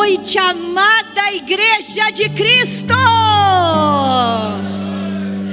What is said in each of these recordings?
noite, amada Igreja de Cristo.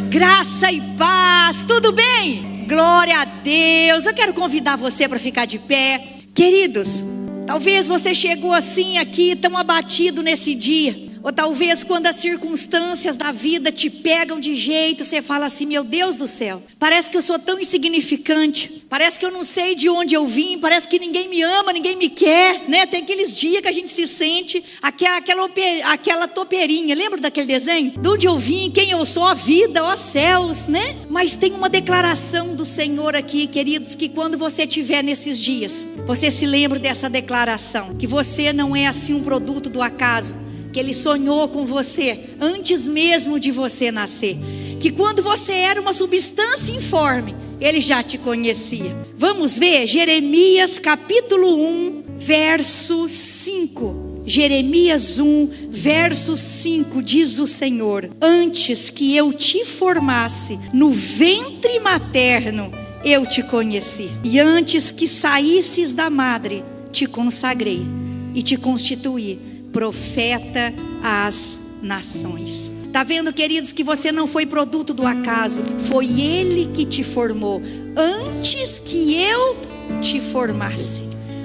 Graça e paz, tudo bem? Glória a Deus. Eu quero convidar você para ficar de pé. Queridos, talvez você chegou assim aqui, tão abatido nesse dia. Ou talvez quando as circunstâncias da vida te pegam de jeito, você fala assim: meu Deus do céu, parece que eu sou tão insignificante, parece que eu não sei de onde eu vim, parece que ninguém me ama, ninguém me quer, né? Tem aqueles dias que a gente se sente aquela topeirinha, lembra daquele desenho? De onde eu vim, quem eu sou, a vida, ó céus, né? Mas tem uma declaração do Senhor aqui, queridos, que quando você estiver nesses dias, você se lembra dessa declaração, que você não é assim um produto do acaso, que Ele sonhou com você antes mesmo de você nascer, que quando você era uma substância informe, Ele já te conhecia. Vamos ver Jeremias capítulo 1, verso 5. Jeremias 1, verso 5, diz o Senhor: antes que eu te formasse no ventre materno, eu te conheci, e antes que saísses da madre, te consagrei e te constituí profeta às nações. Está vendo, queridos, que você não foi produto do acaso, foi Ele que te formou, antes que eu te formasse.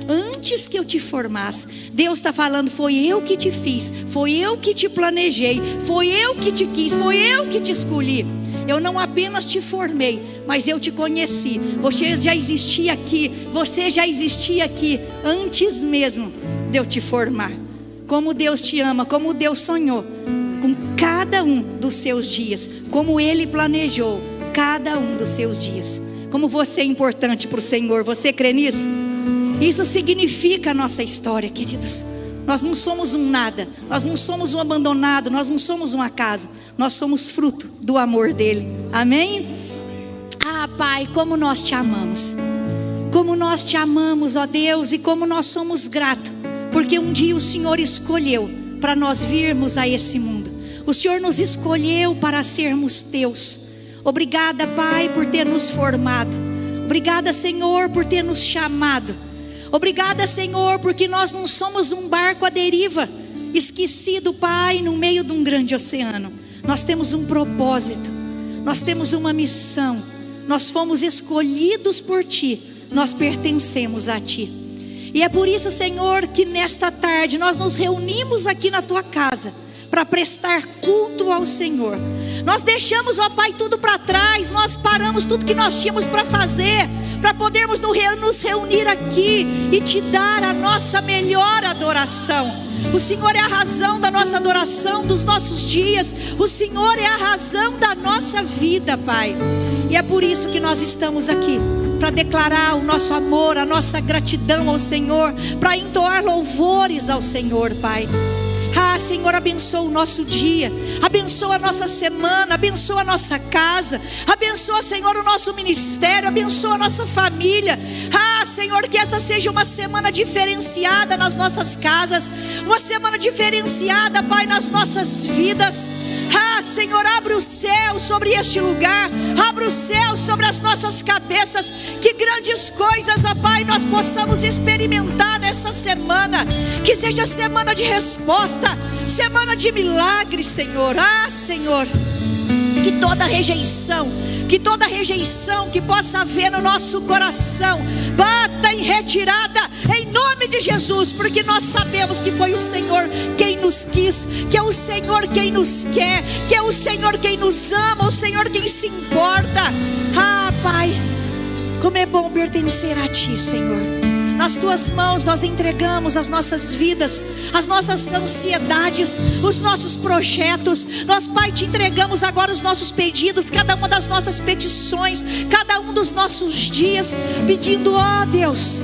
Antes que eu te formasse, Deus está falando: foi eu que te fiz, foi eu que te planejei, foi eu que te quis, foi eu que te escolhi. Eu não apenas te formei, mas eu te conheci. Você já existia aqui antes mesmo de eu te formar. Como Deus te ama, como Deus sonhou com cada um dos seus dias, como Ele planejou cada um dos seus dias. Como você é importante para o Senhor, você crê nisso? Isso significa a nossa história, queridos. Nós não somos um nada, nós não somos um abandonado, nós não somos um acaso, nós somos fruto do amor dEle, amém? Ah, Pai, como nós te amamos, ó Deus, e como nós somos gratos, porque um dia o Senhor escolheu para nós virmos a esse mundo. O Senhor nos escolheu para sermos teus. Obrigada, Pai, por ter nos formado. Obrigada, Senhor, por ter nos chamado. Obrigada, Senhor, porque nós não somos um barco à deriva, esquecido, Pai, no meio de um grande oceano. Nós temos um propósito, nós temos uma missão. Nós fomos escolhidos por Ti, nós pertencemos a Ti. E é por isso, Senhor, que nesta tarde nós nos reunimos aqui na Tua casa para prestar culto ao Senhor. Nós deixamos, ó Pai, tudo para trás, nós paramos tudo que nós tínhamos para fazer, para podermos nos reunir aqui e Te dar a nossa melhor adoração. O Senhor é a razão da nossa adoração, dos nossos dias. O Senhor é a razão da nossa vida, Pai. E é por isso que nós estamos aqui, para declarar o nosso amor, a nossa gratidão ao Senhor, para entoar louvores ao Senhor, Pai. Ah, Senhor, abençoa o nosso dia, abençoa a nossa semana, abençoa a nossa casa, abençoa, Senhor, o nosso ministério, abençoa a nossa família. Ah, Senhor, que essa seja uma semana diferenciada nas nossas casas, uma semana diferenciada, Pai, nas nossas vidas. Ah, Senhor, abre o céu sobre este lugar, abre o céu sobre as nossas cabeças, que grandes coisas, ó Pai, nós possamos experimentar nessa semana, que seja semana de resposta, semana de milagre, Senhor. Ah, Senhor, que toda rejeição que possa haver no nosso coração, bata em retirada, em nome de Jesus, porque nós sabemos que foi o Senhor quem nos quis, que é o Senhor quem nos quer, que é o Senhor quem nos ama, o Senhor quem se importa. Ah, Pai, como é bom pertencer a Ti, Senhor. Nas Tuas mãos nós entregamos as nossas vidas, as nossas ansiedades, os nossos projetos. Nós, Pai, Te entregamos agora os nossos pedidos, cada uma das nossas petições, cada um dos nossos dias, pedindo: ó Deus,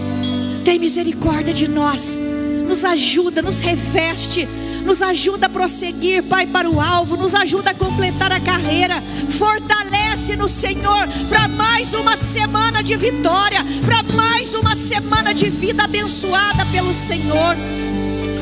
tem misericórdia de nós, nos ajuda, nos reveste, nos ajuda a prosseguir, Pai, para o alvo, nos ajuda a completar a carreira, fortalece-nos, Senhor, para mais uma semana de vitória, para mais uma semana de vida abençoada pelo Senhor.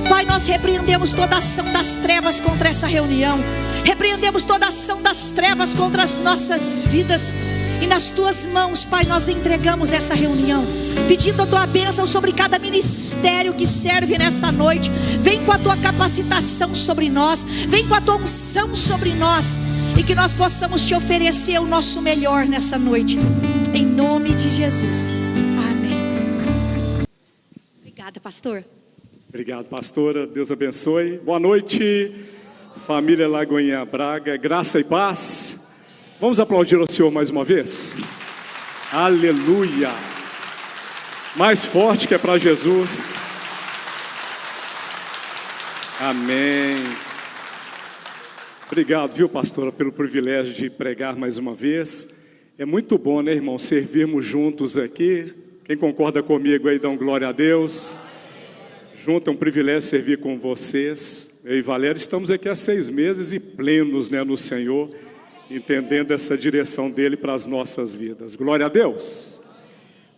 Pai, nós repreendemos toda ação das trevas contra essa reunião, repreendemos toda ação das trevas contra as nossas vidas. E nas tuas mãos, Pai, nós entregamos essa reunião, pedindo a tua bênção sobre cada ministério que serve nessa noite. Vem com a tua capacitação sobre nós, vem com a tua unção sobre nós, e que nós possamos te oferecer o nosso melhor nessa noite, em nome de Jesus, amém. Obrigada, pastor. Obrigado, pastora, Deus abençoe. Boa noite, família Lagoinha Braga, graça e paz. Vamos aplaudir ao Senhor mais uma vez? Aleluia! Mais forte que é para Jesus. Amém. Obrigado, viu, pastora, pelo privilégio de pregar mais uma vez. É muito bom, né, irmão, servirmos juntos aqui. Quem concorda comigo aí, dão glória a Deus. Junto, é um privilégio servir com vocês. Eu e Valéria estamos aqui há 6 meses e plenos, né, no Senhor, entendendo essa direção dele para as nossas vidas. Glória a Deus.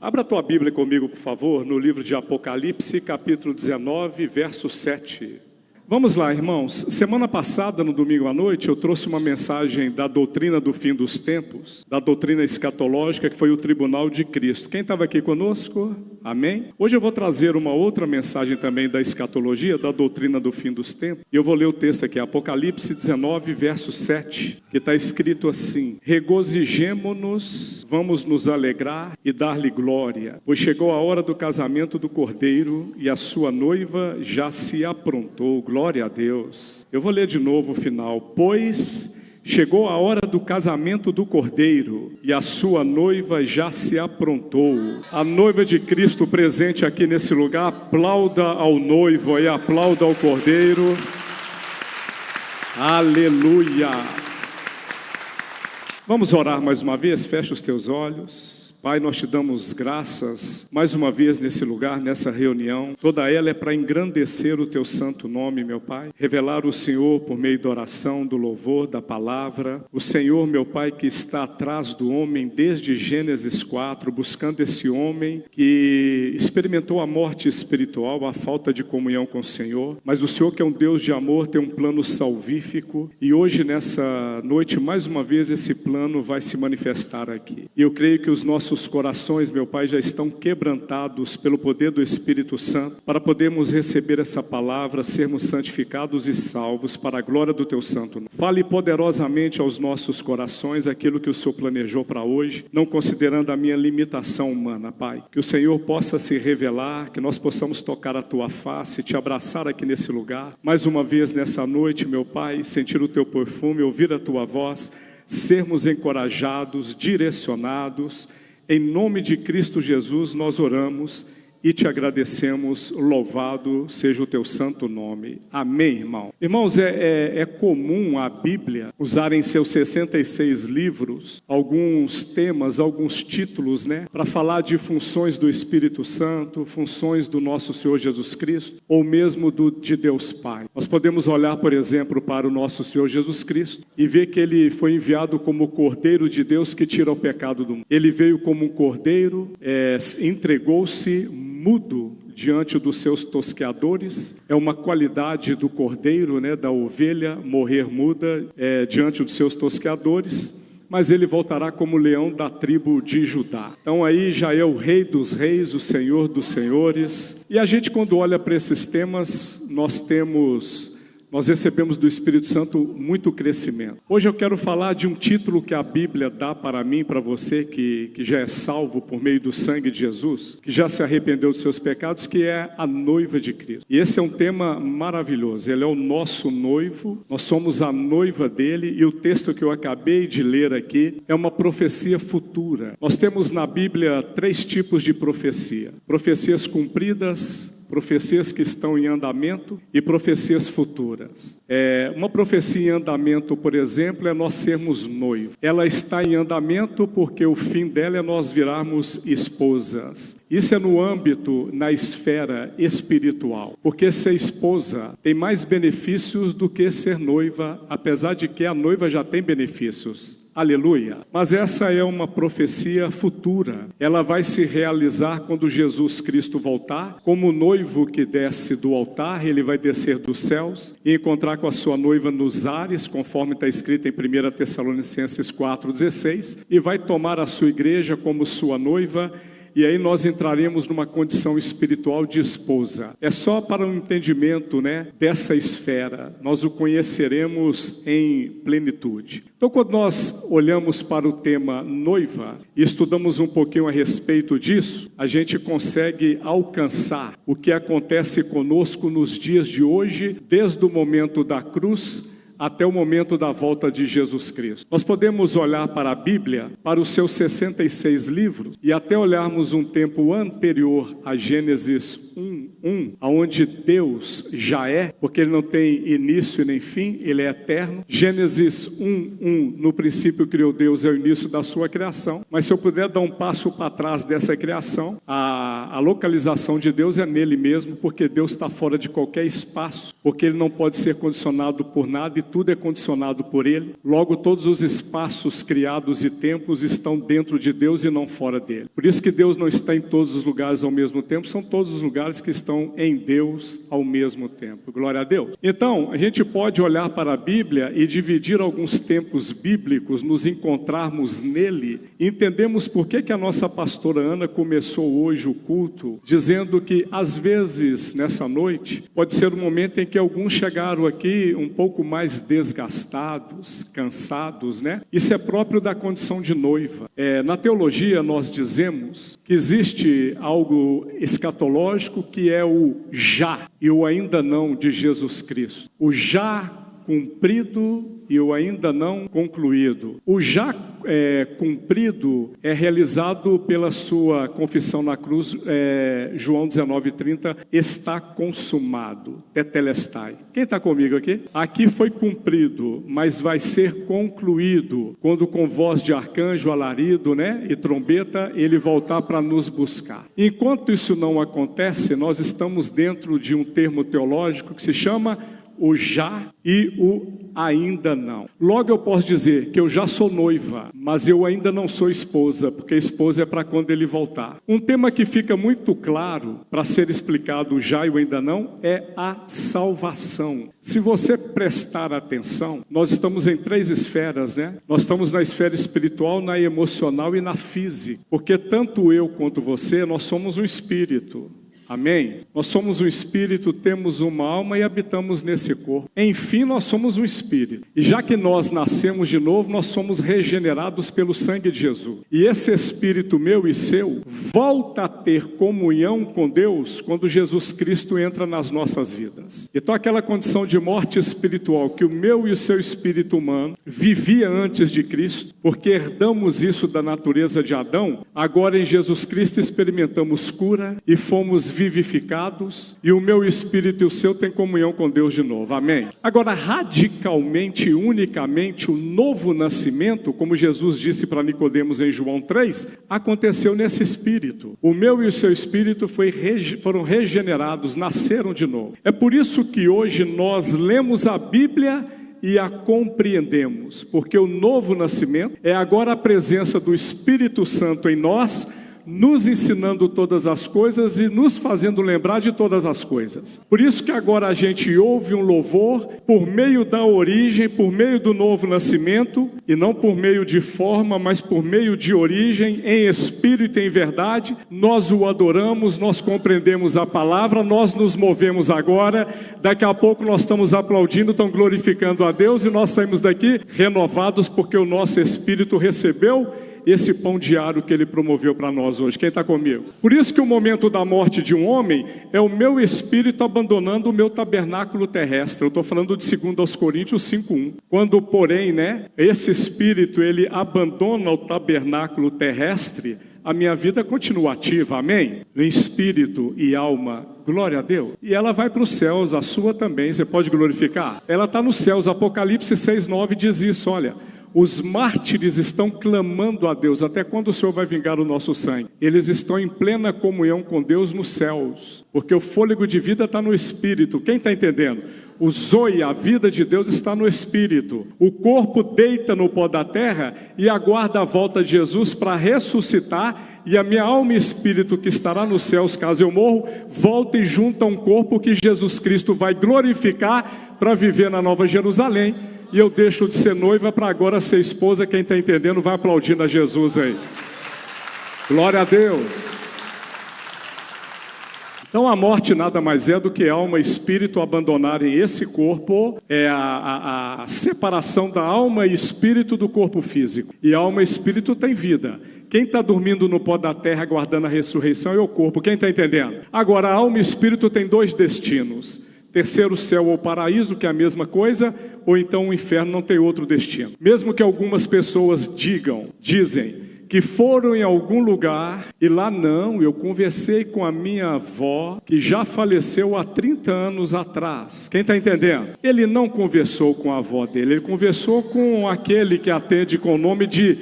Abra a tua Bíblia comigo, por favor, no livro de Apocalipse, capítulo 19, verso 7. Vamos lá, irmãos. Semana passada, no domingo à noite, eu trouxe uma mensagem da doutrina do fim dos tempos, da doutrina escatológica, que foi o tribunal de Cristo. Quem estava aqui conosco? Amém? Hoje eu vou trazer uma outra mensagem também da escatologia, da doutrina do fim dos tempos. E eu vou ler o texto aqui, Apocalipse 19, verso 7, que está escrito assim: regozijemo-nos, vamos nos alegrar e dar-lhe glória, pois chegou a hora do casamento do Cordeiro e a sua noiva já se aprontou. Glória a Deus. Eu vou ler de novo o final. Pois chegou a hora do casamento do Cordeiro e a sua noiva já se aprontou. A noiva de Cristo presente aqui nesse lugar, aplauda ao noivo e aplauda ao Cordeiro. Aleluia. Vamos orar mais uma vez? Fecha os teus olhos. Pai, nós te damos graças mais uma vez nesse lugar, nessa reunião. Toda ela é para engrandecer o teu santo nome, meu Pai. Revelar o Senhor por meio da oração, do louvor, da palavra. O Senhor, meu Pai, que está atrás do homem desde Gênesis 4, buscando esse homem que experimentou a morte espiritual, a falta de comunhão com o Senhor. Mas o Senhor, que é um Deus de amor, tem um plano salvífico. E hoje, nessa noite, mais uma vez, esse plano vai se manifestar aqui. E eu creio que os nossos corações, meu Pai, já estão quebrantados pelo poder do Espírito Santo, para podermos receber essa palavra, sermos santificados e salvos para a glória do teu santo nome. Fale poderosamente aos nossos corações aquilo que o Senhor planejou para hoje, não considerando a minha limitação humana, Pai. Que o Senhor possa se revelar, que nós possamos tocar a tua face, te abraçar aqui nesse lugar, mais uma vez nessa noite, meu Pai, sentir o teu perfume, ouvir a tua voz, sermos encorajados, direcionados. Em nome de Cristo Jesus nós oramos e te agradecemos, louvado seja o teu santo nome. Amém, irmão. Irmãos, é comum a Bíblia usar em seus 66 livros alguns temas, alguns títulos, né, para falar de funções do Espírito Santo, funções do nosso Senhor Jesus Cristo, ou mesmo de Deus Pai. Nós podemos olhar, por exemplo, para o nosso Senhor Jesus Cristo e ver que ele foi enviado como o Cordeiro de Deus que tira o pecado do mundo. Ele veio como um cordeiro, entregou-se mudo diante dos seus tosqueadores. É uma qualidade do cordeiro, né, da ovelha, morrer muda diante dos seus tosqueadores, mas ele voltará como leão da tribo de Judá. Então aí já é o Rei dos Reis, o Senhor dos Senhores. E a gente, quando olha para esses temas, nós recebemos do Espírito Santo muito crescimento. Hoje eu quero falar de um título que a Bíblia dá para mim, para você que já é salvo por meio do sangue de Jesus, que já se arrependeu dos seus pecados, que é a noiva de Cristo. E esse é um tema maravilhoso. Ele é o nosso noivo, nós somos a noiva dele, e o texto que eu acabei de ler aqui é uma profecia futura. Nós temos na Bíblia 3 tipos de profecia: profecias cumpridas, profecias que estão em andamento e profecias futuras. Uma profecia em andamento, por exemplo, é nós sermos noivos. Ela está em andamento porque o fim dela é nós virarmos esposas. Isso é no âmbito, na esfera espiritual. Porque ser esposa tem mais benefícios do que ser noiva, apesar de que a noiva já tem benefícios. Aleluia. Mas essa é uma profecia futura. Ela vai se realizar quando Jesus Cristo voltar. Como o noivo que desce do altar, ele vai descer dos céus e encontrar com a sua noiva nos ares, conforme está escrito em 1 Tessalonicenses 4,16, e vai tomar a sua igreja como sua noiva. E aí nós entraremos numa condição espiritual de esposa. É só para um entendimento, dessa esfera. Nós o conheceremos em plenitude. Então, quando nós olhamos para o tema noiva e estudamos um pouquinho a respeito disso, a gente consegue alcançar o que acontece conosco nos dias de hoje, desde o momento da cruz até o momento da volta de Jesus Cristo. Nós podemos olhar para a Bíblia, para os seus 66 livros, e até olharmos um tempo anterior a Gênesis 1:1, onde Deus já é, porque Ele não tem início nem fim, Ele é eterno. Gênesis 1:1, no princípio criou Deus, é o início da sua criação. Mas se eu puder dar um passo para trás dessa criação, a localização de Deus é nele mesmo, porque Deus está fora de qualquer espaço, porque Ele não pode ser condicionado por nada e tudo é condicionado por Ele. Logo, todos os espaços criados e tempos estão dentro de Deus e não fora dele. Por isso que Deus não está em todos os lugares ao mesmo tempo, são todos os lugares que estão em Deus ao mesmo tempo. Glória a Deus. Então, a gente pode olhar para a Bíblia e dividir alguns tempos bíblicos, nos encontrarmos nele, e entendemos por que a nossa pastora Ana começou hoje o culto, dizendo que às vezes, nessa noite, pode ser um momento em que alguns chegaram aqui um pouco mais desgastados, cansados, Isso é próprio da condição de noiva. Na teologia nós dizemos que existe algo escatológico que é o já e o ainda não de Jesus Cristo. O já cumprido e o ainda não concluído. O já cumprido é realizado pela sua confissão na cruz, João 19:30, está consumado, tetelestai. Quem está comigo aqui? Aqui foi cumprido, mas vai ser concluído, quando com voz de arcanjo, alarido, e trombeta, ele voltar para nos buscar. Enquanto isso não acontece, nós estamos dentro de um termo teológico que se chama o já e o ainda não. Logo eu posso dizer que eu já sou noiva, mas eu ainda não sou esposa, porque a esposa é para quando ele voltar. Um tema que fica muito claro para ser explicado o já e o ainda não é a salvação. Se você prestar atenção, nós estamos em 3 esferas, Nós estamos na esfera espiritual, na emocional e na física, porque tanto eu quanto você, nós somos um espírito. Amém? Nós somos um espírito, temos uma alma e habitamos nesse corpo. Enfim, nós somos um espírito. E já que nós nascemos de novo, nós somos regenerados pelo sangue de Jesus. E esse espírito meu e seu volta a ter comunhão com Deus quando Jesus Cristo entra nas nossas vidas. Então aquela condição de morte espiritual que o meu e o seu espírito humano vivia antes de Cristo, porque herdamos isso da natureza de Adão, agora em Jesus Cristo experimentamos cura e fomos vivificados, e o meu espírito e o seu têm comunhão com Deus de novo, amém? Agora, radicalmente, unicamente, o novo nascimento, como Jesus disse para Nicodemos em João 3, aconteceu nesse espírito. O meu e o seu espírito foram regenerados, nasceram de novo. É por isso que hoje nós lemos a Bíblia e a compreendemos, porque o novo nascimento é agora a presença do Espírito Santo em nós, nos ensinando todas as coisas e nos fazendo lembrar de todas as coisas. Por isso que agora a gente ouve um louvor por meio da origem, por meio do novo nascimento, e não por meio de forma, mas por meio de origem, em espírito e em verdade. Nós o adoramos, nós compreendemos a palavra, nós nos movemos agora, daqui a pouco nós estamos aplaudindo, estamos glorificando a Deus, e nós saímos daqui renovados, porque o nosso espírito recebeu esse pão diário que Ele promoveu para nós hoje. Quem está comigo? Por isso que o momento da morte de um homem é o meu espírito abandonando o meu tabernáculo terrestre. Eu estou falando de 2 Coríntios 5:1. Quando, porém, esse espírito, ele abandona o tabernáculo terrestre, a minha vida continua ativa, amém? Em espírito e alma, glória a Deus. E ela vai para os céus, a sua também, você pode glorificar? Ela está nos céus, Apocalipse 6:9 diz isso, olha. Os mártires estão clamando a Deus: até quando o Senhor vai vingar o nosso sangue? Eles estão em plena comunhão com Deus nos céus, porque o fôlego de vida está no Espírito. Quem está entendendo? O zoe, a vida de Deus, está no Espírito. O corpo deita no pó da terra e aguarda a volta de Jesus para ressuscitar, e a minha alma e espírito que estará nos céus, caso eu morro, volta e junta um corpo que Jesus Cristo vai glorificar para viver na Nova Jerusalém. E eu deixo de ser noiva para agora ser esposa. Quem está entendendo vai aplaudindo a Jesus aí. Glória a Deus. Então a morte nada mais é do que alma e espírito abandonarem esse corpo. É a separação da alma e espírito do corpo físico. E alma e espírito tem vida. Quem está dormindo no pó da terra aguardando a ressurreição é o corpo. Quem está entendendo? Agora, a alma e espírito tem dois destinos: terceiro céu ou paraíso, que é a mesma coisa, ou então o inferno, não tem outro destino. Mesmo que algumas pessoas dizem que foram em algum lugar e lá não. Eu conversei com a minha avó, que já faleceu há 30 anos atrás. Quem está entendendo? Ele não conversou com a avó dele, ele conversou com aquele que atende com o nome de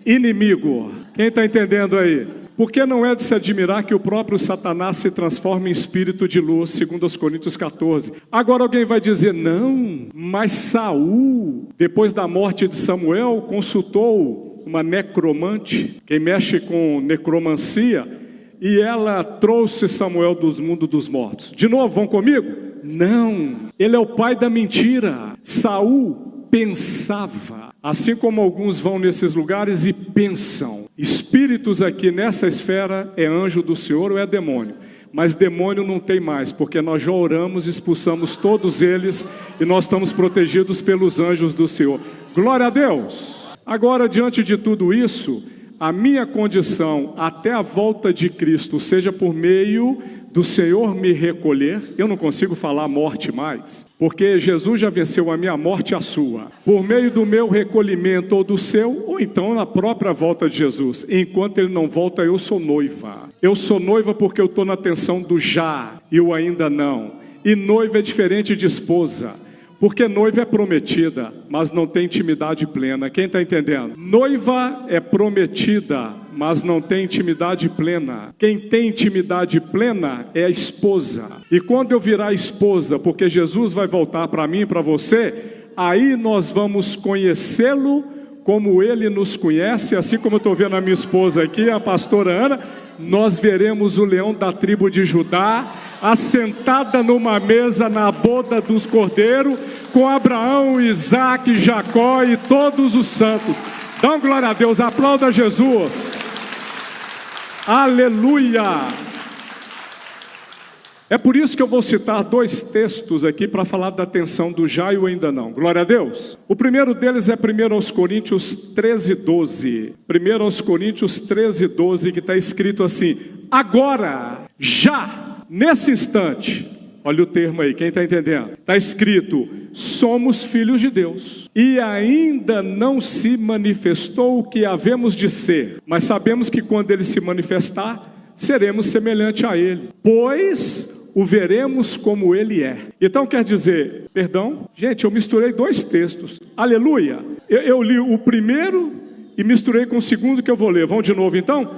inimigo. Quem está entendendo aí? Porque não é de se admirar que o próprio Satanás se transforma em espírito de luz, segundo os Coríntios 14. Agora alguém vai dizer: não, mas Saul, depois da morte de Samuel, consultou uma necromante, quem mexe com necromancia, e ela trouxe Samuel do mundo dos mortos. De novo, vão comigo? Não, ele é o pai da mentira. Saul pensava, assim como alguns vão nesses lugares e pensam. Espíritos aqui nessa esfera é anjo do Senhor ou é demônio? Mas demônio não tem mais, porque nós já oramos, expulsamos todos eles e nós estamos protegidos pelos anjos do Senhor. Glória a Deus! Agora, diante de tudo isso, a minha condição até a volta de Cristo, seja por meio do Senhor me recolher, eu não consigo falar morte mais, porque Jesus já venceu a minha morte e a sua, por meio do meu recolhimento ou do seu, ou então na própria volta de Jesus. Enquanto ele não volta, eu sou noiva. Eu sou noiva porque eu estou na tensão do já e o ainda não. E noiva é diferente de esposa, porque noiva é prometida, mas não tem intimidade plena. Quem está entendendo? Noiva é prometida, mas não tem intimidade plena. Quem tem intimidade plena é a esposa. E quando eu virar esposa, porque Jesus vai voltar para mim e para você, aí nós vamos conhecê-lo como ele nos conhece. Assim como eu estou vendo a minha esposa aqui, a pastora Ana, nós veremos o leão da tribo de Judá assentada numa mesa na boda dos cordeiros, com Abraão, Isaac, Jacó e todos os santos. Dá glória a Deus, aplauda Jesus. Aleluia. É por isso que eu vou citar dois textos aqui para falar da tensão do já e o ainda não. Glória a Deus. O primeiro deles é 1 Coríntios 13:12. 1 Coríntios 13:12, que está escrito assim: agora, já, nesse instante, olha o termo aí, quem está entendendo? Está escrito: somos filhos de Deus, e ainda não se manifestou o que havemos de ser, mas sabemos que quando ele se manifestar, seremos semelhante a ele, pois o veremos como ele é. Então quer dizer, perdão, gente, eu misturei dois textos, aleluia, eu li o primeiro e misturei com o segundo que eu vou ler. Vamos de novo então?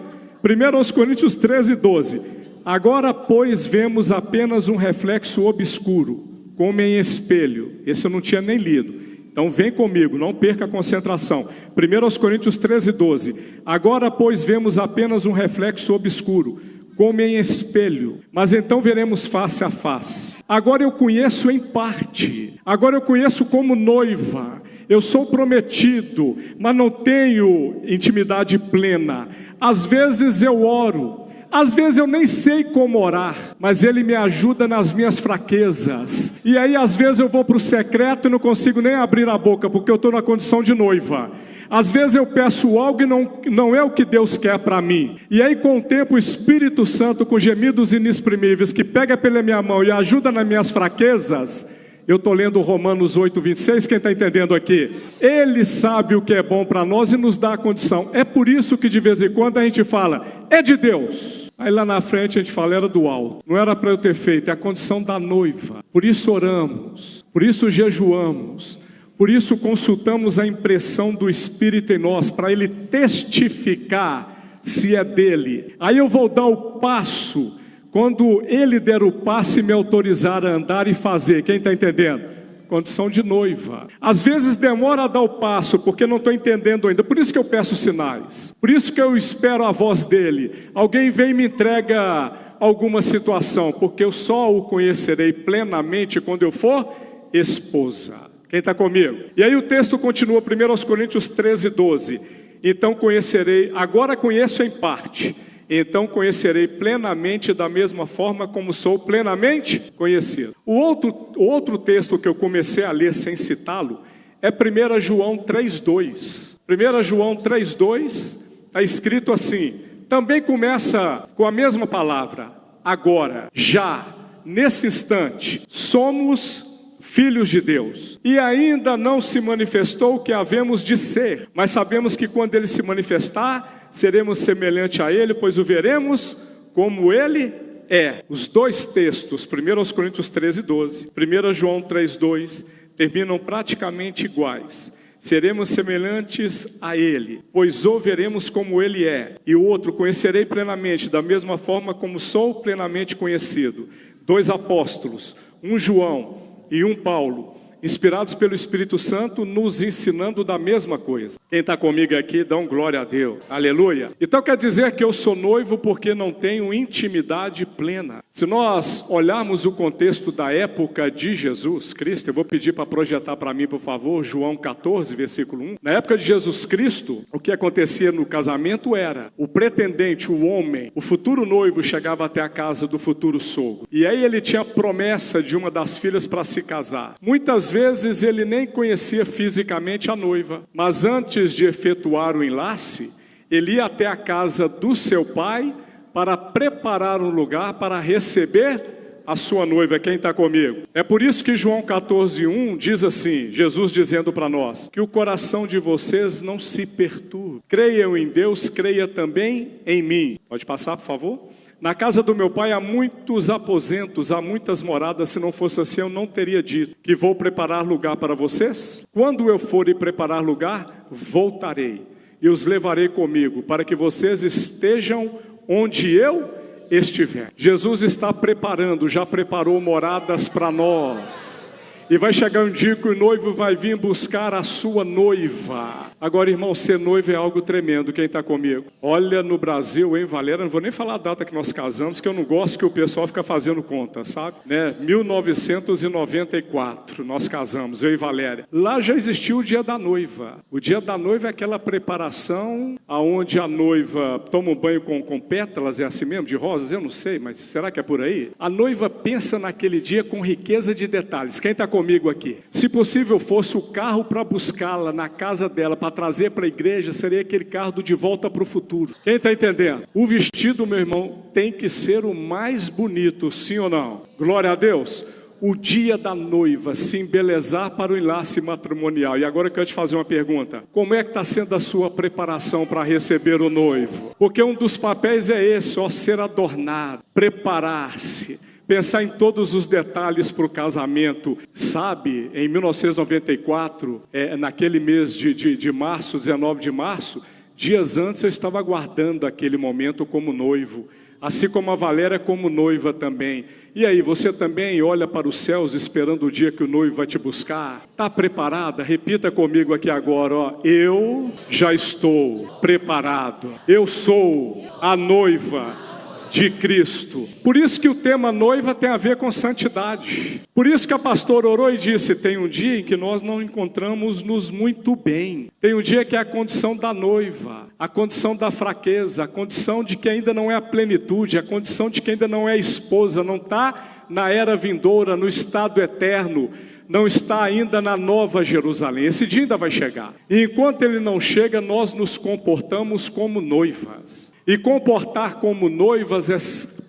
1 Coríntios 13:12. Agora, pois, vemos apenas um reflexo obscuro, como em espelho. Esse eu não tinha nem lido. Então vem comigo, não perca a concentração. 1 Coríntios 13:12. Agora, pois, vemos apenas um reflexo obscuro, como em espelho, mas então veremos face a face. Agora eu conheço em parte, agora eu conheço como noiva. Eu sou prometido, mas não tenho intimidade plena. Às vezes eu oro, às vezes eu nem sei como orar, mas Ele me ajuda nas minhas fraquezas. E aí às vezes eu vou para o secreto e não consigo nem abrir a boca, porque eu estou na condição de noiva. Às vezes eu peço algo e não é o que Deus quer para mim. E aí com o tempo o Espírito Santo, com gemidos inexprimíveis, que pega pela minha mão e ajuda nas minhas fraquezas. Eu estou lendo Romanos 8:26, quem está entendendo aqui? Ele sabe o que é bom para nós e nos dá a condição. É por isso que de vez em quando a gente fala, é de Deus. Aí lá na frente a gente fala, era do alto. Não era para eu ter feito, é a condição da noiva. Por isso oramos, por isso jejuamos, Por isso consultamos a impressão do Espírito em nós, para ele testificar se é dele. Aí eu vou dar o passo, quando ele der o passo e me autorizar a andar e fazer. Quem está entendendo? Condição de noiva. Às vezes demora a dar o passo, porque não estou entendendo ainda. Por isso que eu peço sinais. Por isso que eu espero a voz dele. Alguém vem e me entrega alguma situação, porque eu só o conhecerei plenamente quando eu for esposa. Quem está comigo? E aí o texto continua, 1 Coríntios 13, 12. Então conhecerei, agora conheço em parte, então conhecerei plenamente da mesma forma como sou plenamente conhecido. O outro texto que eu comecei a ler sem citá-lo é 1 João 3,2. 1 João 3,2 está escrito assim, também começa com a mesma palavra, agora, já, nesse instante, somos filhos de Deus, e ainda não se manifestou o que havemos de ser, mas sabemos que quando ele se manifestar, seremos semelhante a ele, pois o veremos como ele é. Os dois textos, 1 Coríntios 13, 12, 1 João 3, 2, terminam praticamente iguais. Seremos semelhantes a ele, pois o veremos como ele é. E o outro, conhecerei plenamente, da mesma forma como sou plenamente conhecido. Dois apóstolos, um João e um Paulo, inspirados pelo Espírito Santo, nos ensinando da mesma coisa. Quem está comigo aqui, dá um glória a Deus, aleluia. Então quer dizer que eu sou noivo porque não tenho intimidade plena. Se nós olharmos o contexto da época de Jesus Cristo, eu vou pedir para projetar para mim, por favor, João 14, versículo 1. Na época de Jesus Cristo, o que acontecia no casamento era, o pretendente, o homem, o futuro noivo chegava até a casa do futuro sogro. E aí ele tinha a promessa de uma das filhas para se casar. Muitas vezes ele nem conhecia fisicamente a noiva, mas antes de efetuar o enlace, ele ia até a casa do seu pai para preparar um lugar para receber a sua noiva. Quem está comigo? É por isso que João 14:1 diz assim, Jesus dizendo para nós, que o coração de vocês não se perturbe. Creiam em Deus, creia também em mim. Pode passar, por favor? Na casa do meu pai há muitos aposentos, há muitas moradas, se não fosse assim eu não teria dito que vou preparar lugar para vocês. Quando eu for e preparar lugar, voltarei e os levarei comigo, para que vocês estejam onde eu estiver. Jesus está preparando, já preparou moradas para nós. E vai chegar um dia que o noivo vai vir buscar a sua noiva. Agora, irmão, ser noivo é algo tremendo. Quem está comigo? Olha, no Brasil, hein, Valéria? Não vou nem falar a data que nós casamos, que eu não gosto que o pessoal fica fazendo conta, sabe? 1994, nós casamos, eu e Valéria. Lá já existiu o dia da noiva. O dia da noiva é aquela preparação aonde a noiva toma um banho com pétalas, é assim mesmo, de rosas? Eu não sei, mas será que é por aí? A noiva pensa naquele dia com riqueza de detalhes. Quem está comigo aqui? Se possível fosse o carro para buscá-la na casa dela, para trazer para a igreja, seria aquele carro do De Volta para o Futuro. Quem está entendendo? O vestido, meu irmão, tem que ser o mais bonito, sim ou não? Glória a Deus. O dia da noiva, se embelezar para o enlace matrimonial. E agora eu quero te fazer uma pergunta. Como é que está sendo a sua preparação para receber o noivo? Porque um dos papéis é esse, ó, ser adornado, preparar-se, pensar em todos os detalhes para o casamento. Sabe, em 1994, naquele mês de março, 19 de março, dias antes eu estava aguardando aquele momento como noivo, assim como a Valéria como noiva também. E aí, você também olha para os céus esperando o dia que o noivo vai te buscar? Está preparada? Repita comigo aqui agora, ó. Eu já estou preparado. Eu sou a noiva de Cristo. Por isso que o tema noiva tem a ver com santidade. Por isso que a pastora orou e disse, tem um dia em que nós não encontramos-nos muito bem. Tem um dia que é a condição da noiva, a condição da fraqueza, a condição de que ainda não é a plenitude, a condição de que ainda não é esposa, não está na era vindoura, no estado eterno, não está ainda na nova Jerusalém. Esse dia ainda vai chegar. E enquanto ele não chega, nós nos comportamos como noivas. E comportar como noivas é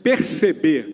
perceber,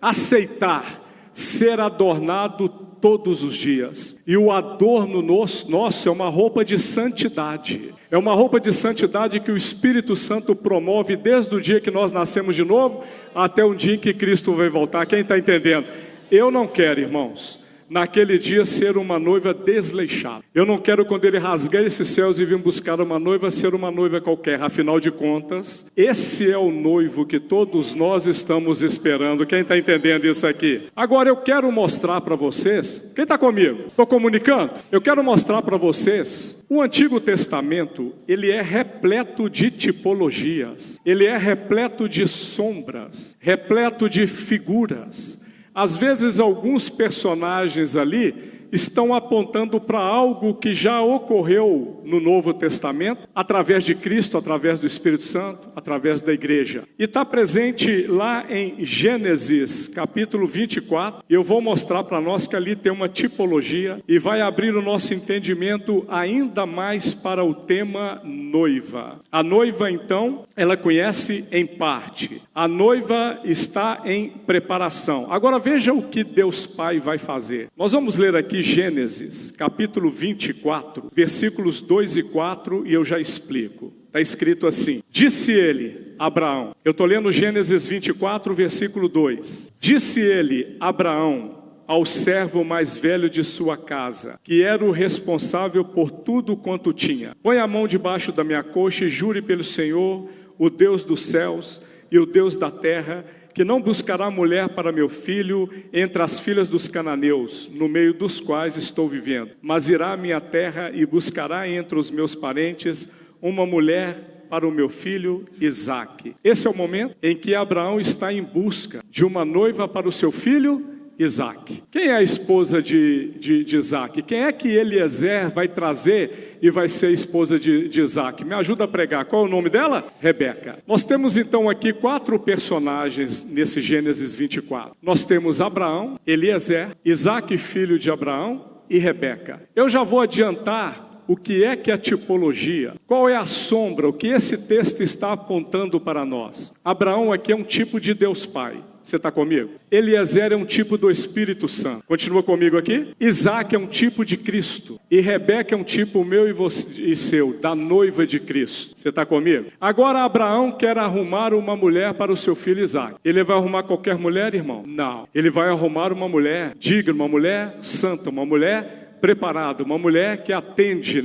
aceitar, ser adornado todos os dias. E o adorno nosso é uma roupa de santidade. É uma roupa de santidade que o Espírito Santo promove desde o dia que nós nascemos de novo até o dia em que Cristo vai voltar. Quem está entendendo? Eu não quero, irmãos, naquele dia ser uma noiva desleixada. Eu não quero, quando ele rasgar esses céus e vir buscar uma noiva, ser uma noiva qualquer. Afinal de contas, esse é o noivo que todos nós estamos esperando. Quem está entendendo isso aqui? Agora eu quero mostrar para vocês, quem está comigo? Estou comunicando? Eu quero mostrar para vocês, o Antigo Testamento, ele é repleto de tipologias, ele é repleto de sombras, repleto de figuras. Às vezes alguns personagens ali estão apontando para algo que já ocorreu no Novo Testamento, através de Cristo, através do Espírito Santo, através da igreja. E está presente lá em Gênesis, capítulo 24. Eu vou mostrar para nós que ali tem uma tipologia e vai abrir o nosso entendimento ainda mais para o tema noiva. A noiva, então, ela conhece em parte. A noiva está em preparação. Agora veja o que Deus Pai vai fazer. Nós vamos ler aqui Gênesis, capítulo 24, versículos 2 e 4, e eu já explico. Está escrito assim: disse ele, Abraão, eu estou lendo Gênesis 24, versículo 2. Disse ele, Abraão, ao servo mais velho de sua casa, que era o responsável por tudo quanto tinha: põe a mão debaixo da minha coxa e jure pelo Senhor, o Deus dos céus e o Deus da terra, que não buscará mulher para meu filho entre as filhas dos cananeus, no meio dos quais estou vivendo, mas irá à minha terra e buscará entre os meus parentes uma mulher para o meu filho Isaque. Esse é o momento em que Abraão está em busca de uma noiva para o seu filho Isaque. Quem é a esposa de Isaque? Quem é que Eliezer vai trazer e vai ser a esposa de Isaque? Me ajuda a pregar. Qual é o nome dela? Rebeca. Nós temos então aqui 4 personagens nesse Gênesis 24. Nós temos Abraão, Eliezer, Isaque, filho de Abraão, e Rebeca. Eu já vou adiantar o que é a tipologia, qual é a sombra, o que esse texto está apontando para nós. Abraão aqui é um tipo de Deus Pai. Você está comigo? Eliezer é um tipo do Espírito Santo. Continua comigo aqui? Isaque é um tipo de Cristo. E Rebeca é um tipo meu e seu, da noiva de Cristo. Você está comigo? Agora Abraão quer arrumar uma mulher para o seu filho Isaque. Ele vai arrumar qualquer mulher, irmão? Não. Ele vai arrumar uma mulher digna, uma mulher santa, uma mulher preparada, uma mulher que atende,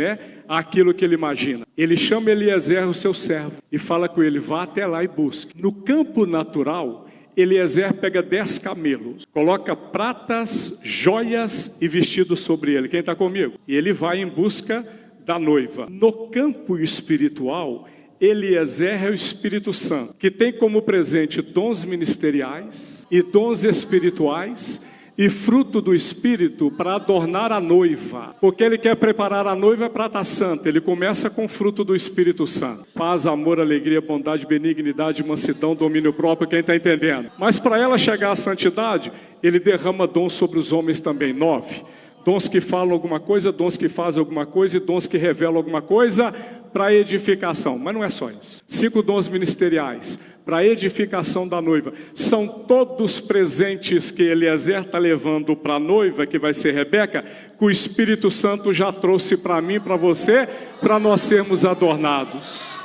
àquilo que ele imagina. Ele chama Eliezer, o seu servo, e fala com ele: vá até lá e busque. No campo natural, Eliezer pega 10 camelos, coloca pratas, joias e vestidos sobre ele. Quem está comigo? E ele vai em busca da noiva. No campo espiritual, Eliezer é o Espírito Santo, que tem como presente dons ministeriais e dons espirituais e fruto do Espírito para adornar a noiva, porque ele quer preparar a noiva para estar santa. Ele começa com o fruto do Espírito Santo: paz, amor, alegria, bondade, benignidade, mansidão, domínio próprio. Quem está entendendo? Mas para ela chegar à santidade, ele derrama dons sobre os homens também. 9 dons que falam alguma coisa, dons que fazem alguma coisa e dons que revelam alguma coisa para edificação. Mas não é só isso. 5 dons ministeriais para a edificação da noiva. São todos presentes que Eliezer está levando para a noiva, que vai ser Rebeca, que o Espírito Santo já trouxe para mim, para você, para nós sermos adornados.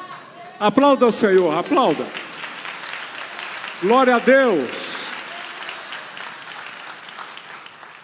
Aplauda o Senhor, aplauda. Glória a Deus.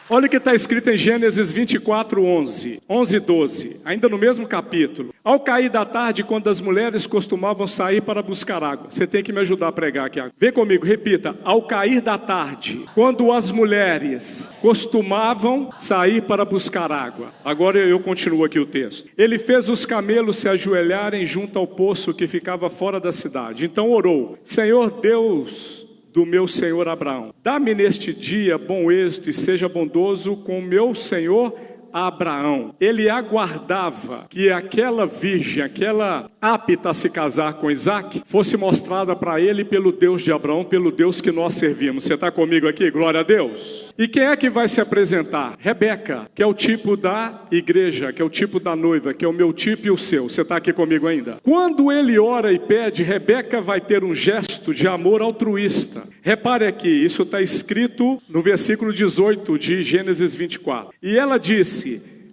Olha o que está escrito em Gênesis 24, 11 e 12, ainda no mesmo capítulo. Ao cair da tarde, quando as mulheres costumavam sair para buscar água. Você tem que me ajudar a pregar aqui. Vem comigo, repita. Ao cair da tarde, quando as mulheres costumavam sair para buscar água. Agora eu continuo aqui o texto. Ele fez os camelos se ajoelharem junto ao poço que ficava fora da cidade. Então orou: Senhor Deus do meu senhor Abraão, dá-me neste dia bom êxito e seja bondoso com o meu senhor Abraão. Ele aguardava que aquela virgem, aquela apta a se casar com Isaque, fosse mostrada para ele pelo Deus de Abraão, pelo Deus que nós servimos. Você está comigo aqui? Glória a Deus. E quem é que vai se apresentar? Rebeca, que é o tipo da igreja, que é o tipo da noiva, que é o meu tipo e o seu. Você está aqui comigo ainda? Quando ele ora e pede, Rebeca vai ter um gesto de amor altruísta. Repare aqui, isso está escrito no versículo 18 de Gênesis 24. E ela disse,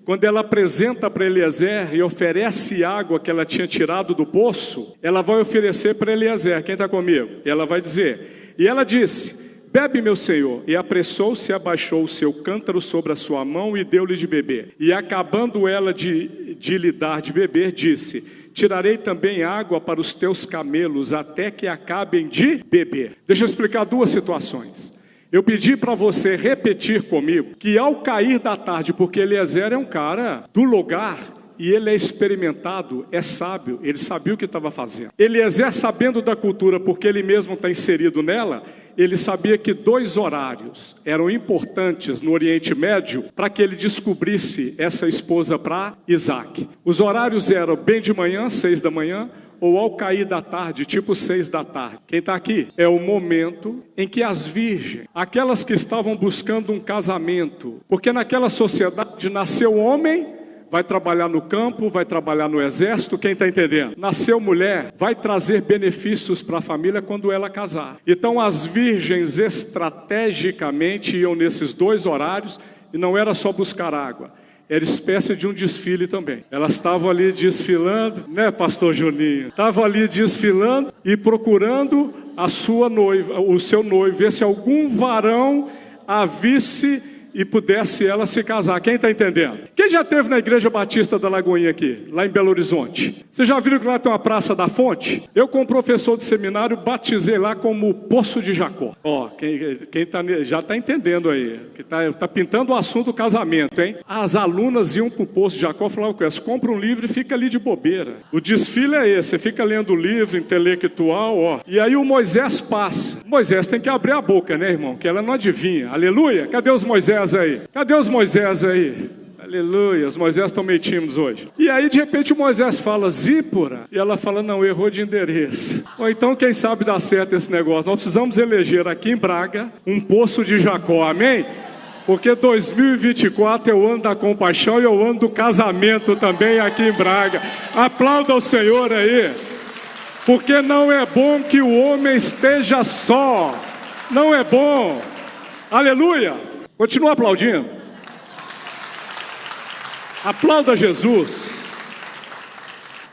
quando ela apresenta para Eliezer e oferece água que ela tinha tirado do poço, ela vai oferecer para Eliezer. Quem está comigo? E ela vai dizer, e ela disse: bebe, meu senhor. E apressou-se e abaixou o seu cântaro sobre a sua mão e deu-lhe de beber. E acabando ela de lhe dar de beber, disse: tirarei também água para os teus camelos, até que acabem de beber. Deixa eu explicar duas situações. Eu pedi para você repetir comigo que ao cair da tarde, porque Eliezer é um cara do lugar, e ele é experimentado, é sábio, ele sabia o que estava fazendo. Eliezer, sabendo da cultura, porque ele mesmo está inserido nela, ele sabia que 2 horários eram importantes no Oriente Médio para que ele descobrisse essa esposa para Isaac. Os horários eram bem de manhã, 6 da manhã, ou ao cair da tarde, tipo 6 da tarde. Quem está aqui? É o momento em que as virgens, aquelas que estavam buscando um casamento, porque naquela sociedade nasceu homem, vai trabalhar no campo, vai trabalhar no exército, quem está entendendo? Nasceu mulher, vai trazer benefícios para a família quando ela casar. Então as virgens estrategicamente iam nesses 2 horários, e não era só buscar água, era espécie de um desfile também. Elas estavam ali desfilando, né, pastor Juninho? Estavam ali desfilando e procurando a sua noiva, o seu noivo, ver se algum varão a visse e pudesse ela se casar. Quem está entendendo? Quem já esteve na Igreja Batista da Lagoinha aqui, lá em Belo Horizonte? Vocês já viram que lá tem uma Praça da Fonte? Eu, como professor de seminário, batizei lá como Poço de Jacó. Ó, quem tá, já está entendendo aí, que tá pintando o assunto do casamento, hein? As alunas iam para o Poço de Jacó e falavam com elas: compra um livro e fica ali de bobeira. O desfile é esse, você fica lendo o livro intelectual, ó. E aí o Moisés passa. Moisés tem que abrir a boca, né, irmão? Que ela não adivinha. Aleluia! Cadê os Moisés aí? Cadê os Moisés aí? Aleluia, os Moisés estão meio tímidos hoje. E aí de repente o Moisés fala: Zípora. E ela fala: não, errou de endereço. Ou então quem sabe dá certo esse negócio. Nós precisamos eleger aqui em Braga um Poço de Jacó, amém? Porque 2024 é o ano da compaixão e é o ano do casamento também aqui em Braga. Aplauda o Senhor aí. Porque não é bom que o homem esteja só. Não é bom. Aleluia. Continua aplaudindo. Aplauda Jesus.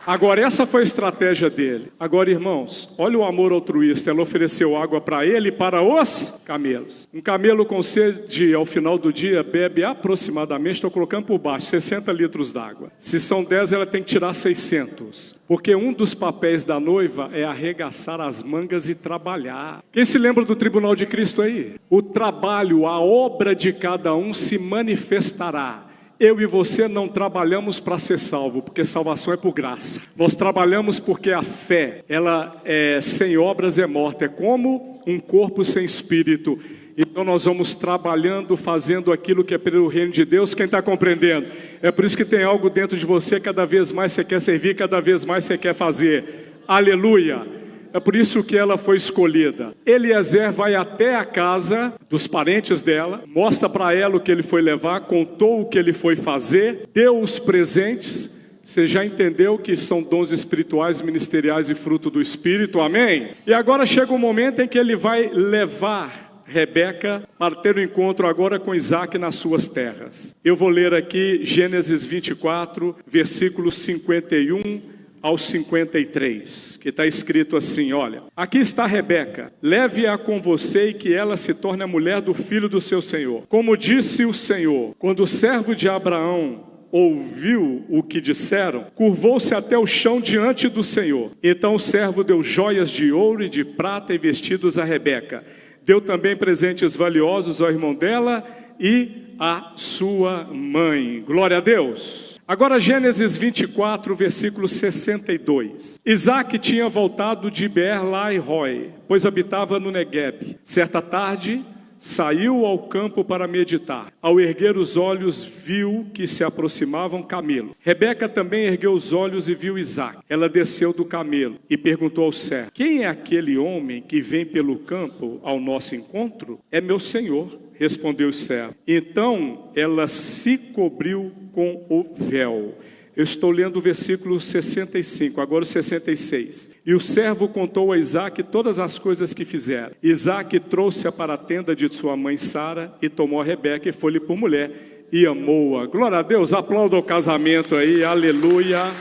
Agora, essa foi a estratégia dele. Agora, irmãos, olha o amor altruísta. Ela ofereceu água para ele e para os camelos. Um camelo com sede ao final do dia bebe aproximadamente, estou colocando por baixo, 60 litros d'água. Se são 10, ela tem que tirar 600. Porque um dos papéis da noiva é arregaçar as mangas e trabalhar. Quem se lembra do tribunal de Cristo aí? O trabalho, a obra de cada um se manifestará. Eu e você não trabalhamos para ser salvo, porque salvação é por graça. Nós trabalhamos porque a fé, ela sem obras é morta. É como um corpo sem espírito. Então nós vamos trabalhando, fazendo aquilo que é pelo reino de Deus. Quem está compreendendo? É por isso que tem algo dentro de você, cada vez mais você quer servir, cada vez mais você quer fazer. Aleluia! É por isso que ela foi escolhida. Eliezer vai até a casa dos parentes dela, mostra para ela o que ele foi levar, contou o que ele foi fazer, deu os presentes. Você já entendeu que são dons espirituais, ministeriais e fruto do Espírito, amém? E agora chega o momento em que ele vai levar Rebeca para ter um encontro agora com Isaac nas suas terras. Eu vou ler aqui Gênesis 24, versículos 51 ao 53, que está escrito assim, olha: aqui está Rebeca, leve-a com você e que ela se torne a mulher do filho do seu senhor. Como disse o Senhor, quando o servo de Abraão ouviu o que disseram, curvou-se até o chão diante do Senhor. Então o servo deu joias de ouro e de prata e vestidos a Rebeca. Deu também presentes valiosos ao irmão dela e à sua mãe. Glória a Deus. Agora Gênesis 24, versículo 62. Isaac tinha voltado de Beer-lahai-roi, pois habitava no Negueb. Certa tarde, saiu ao campo para meditar. Ao erguer os olhos, viu que se aproximavam camelo. Rebeca também ergueu os olhos e viu Isaac. Ela desceu do camelo e perguntou ao servo: quem é aquele homem que vem pelo campo ao nosso encontro? É meu senhor, respondeu o servo. Então ela se cobriu com o véu. Eu estou lendo o versículo 65, agora o 66. E o servo contou a Isaac todas as coisas que fizeram. Isaac trouxe-a para a tenda de sua mãe Sara e tomou a Rebeca e foi-lhe por mulher e amou-a. Glória a Deus, aplauda o casamento aí, aleluia.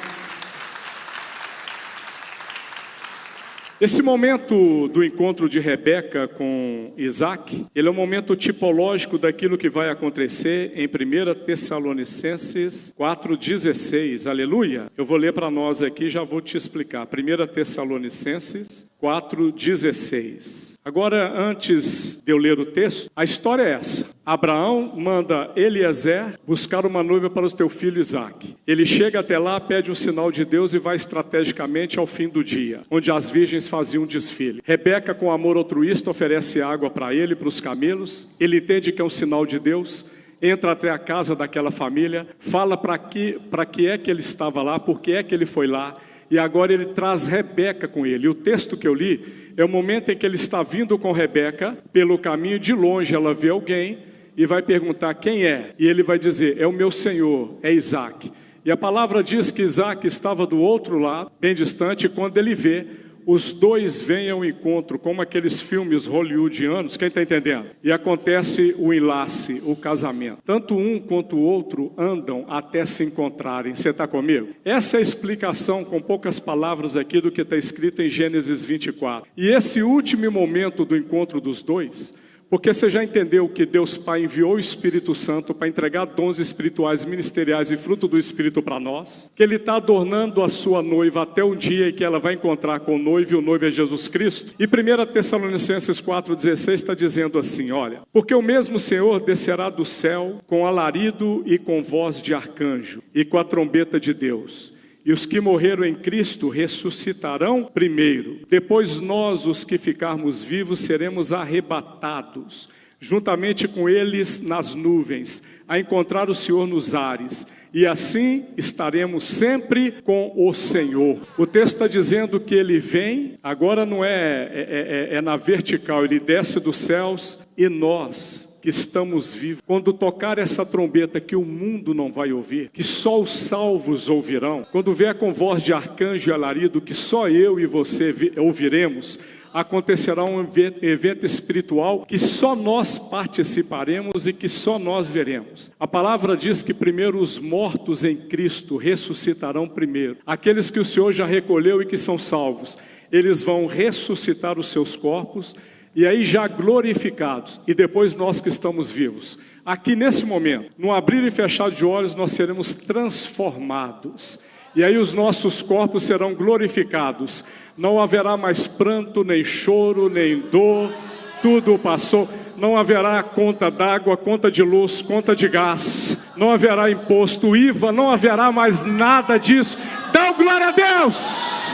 Esse momento do encontro de Rebeca com Isaac, ele é um momento tipológico daquilo que vai acontecer em 1 Tessalonicenses 4,16, aleluia. Eu vou ler para nós aqui, já vou te explicar. 1 Tessalonicenses 4,16. Agora, antes de eu ler o texto, a história é essa. Abraão manda Eliezer buscar uma noiva para o teu filho Isaac. Ele chega até lá, pede um sinal de Deus e vai estrategicamente ao fim do dia, onde as virgens faziam um desfile. Rebeca, com amor altruísta, oferece água para ele e para os camelos. Ele entende que é um sinal de Deus, entra até a casa daquela família, fala para que é que ele estava lá, por que é que ele foi lá. E agora ele traz Rebeca com ele. E o texto que eu li é o momento em que ele está vindo com Rebeca pelo caminho. De longe ela vê alguém e vai perguntar quem é. E ele vai dizer, é o meu senhor, é Isaac. E a palavra diz que Isaac estava do outro lado, bem distante, e quando ele vê, os dois vêm ao encontro, como aqueles filmes hollywoodianos, quem está entendendo? E acontece o enlace, o casamento. Tanto um quanto o outro andam até se encontrarem. Você está comigo? Essa é a explicação, com poucas palavras aqui, do que está escrito em Gênesis 24. E esse último momento do encontro dos dois, porque você já entendeu que Deus Pai enviou o Espírito Santo para entregar dons espirituais, ministeriais e fruto do Espírito para nós, que Ele está adornando a sua noiva até o dia em que ela vai encontrar com o noivo, e o noivo é Jesus Cristo. E 1 Tessalonicenses 4,16 está dizendo assim, olha, porque o mesmo Senhor descerá do céu com alarido e com voz de arcanjo e com a trombeta de Deus. E os que morreram em Cristo ressuscitarão primeiro. Depois nós, os que ficarmos vivos, seremos arrebatados, juntamente com eles nas nuvens, a encontrar o Senhor nos ares. E assim estaremos sempre com o Senhor. O texto está dizendo que Ele vem, agora não é na vertical, Ele desce dos céus e nós que estamos vivos, quando tocar essa trombeta que o mundo não vai ouvir, que só os salvos ouvirão, quando vier com voz de arcanjo e alarido, que só eu e você ouviremos, acontecerá um evento espiritual que só nós participaremos e que só nós veremos. A palavra diz que primeiro os mortos em Cristo ressuscitarão primeiro. Aqueles que o Senhor já recolheu e que são salvos, eles vão ressuscitar os seus corpos, e aí já glorificados, e depois nós que estamos vivos. Aqui nesse momento, no abrir e fechar de olhos, nós seremos transformados. E aí os nossos corpos serão glorificados. Não haverá mais pranto, nem choro, nem dor, tudo passou. Não haverá conta d'água, conta de luz, conta de gás. Não haverá imposto, IVA, não haverá mais nada disso. Dá glória a Deus!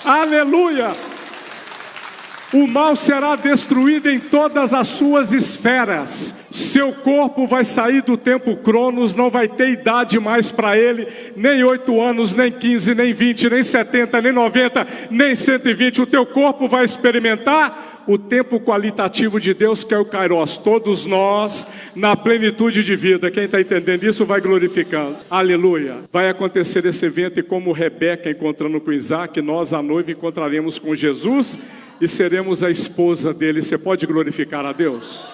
Aleluia! O mal será destruído em todas as suas esferas. Seu corpo vai sair do tempo Cronos, não vai ter idade mais para ele, nem 8 anos, nem 15, nem 20, nem 70, nem 90, nem 120. O teu corpo vai experimentar o tempo qualitativo de Deus, que é o Kairos. Todos nós, na plenitude de vida. Quem está entendendo isso vai glorificando. Aleluia. Vai acontecer esse evento, e como Rebeca encontrando com Isaac, nós, a noiva, encontraremos com Jesus e seremos a esposa dele. Você pode glorificar a Deus?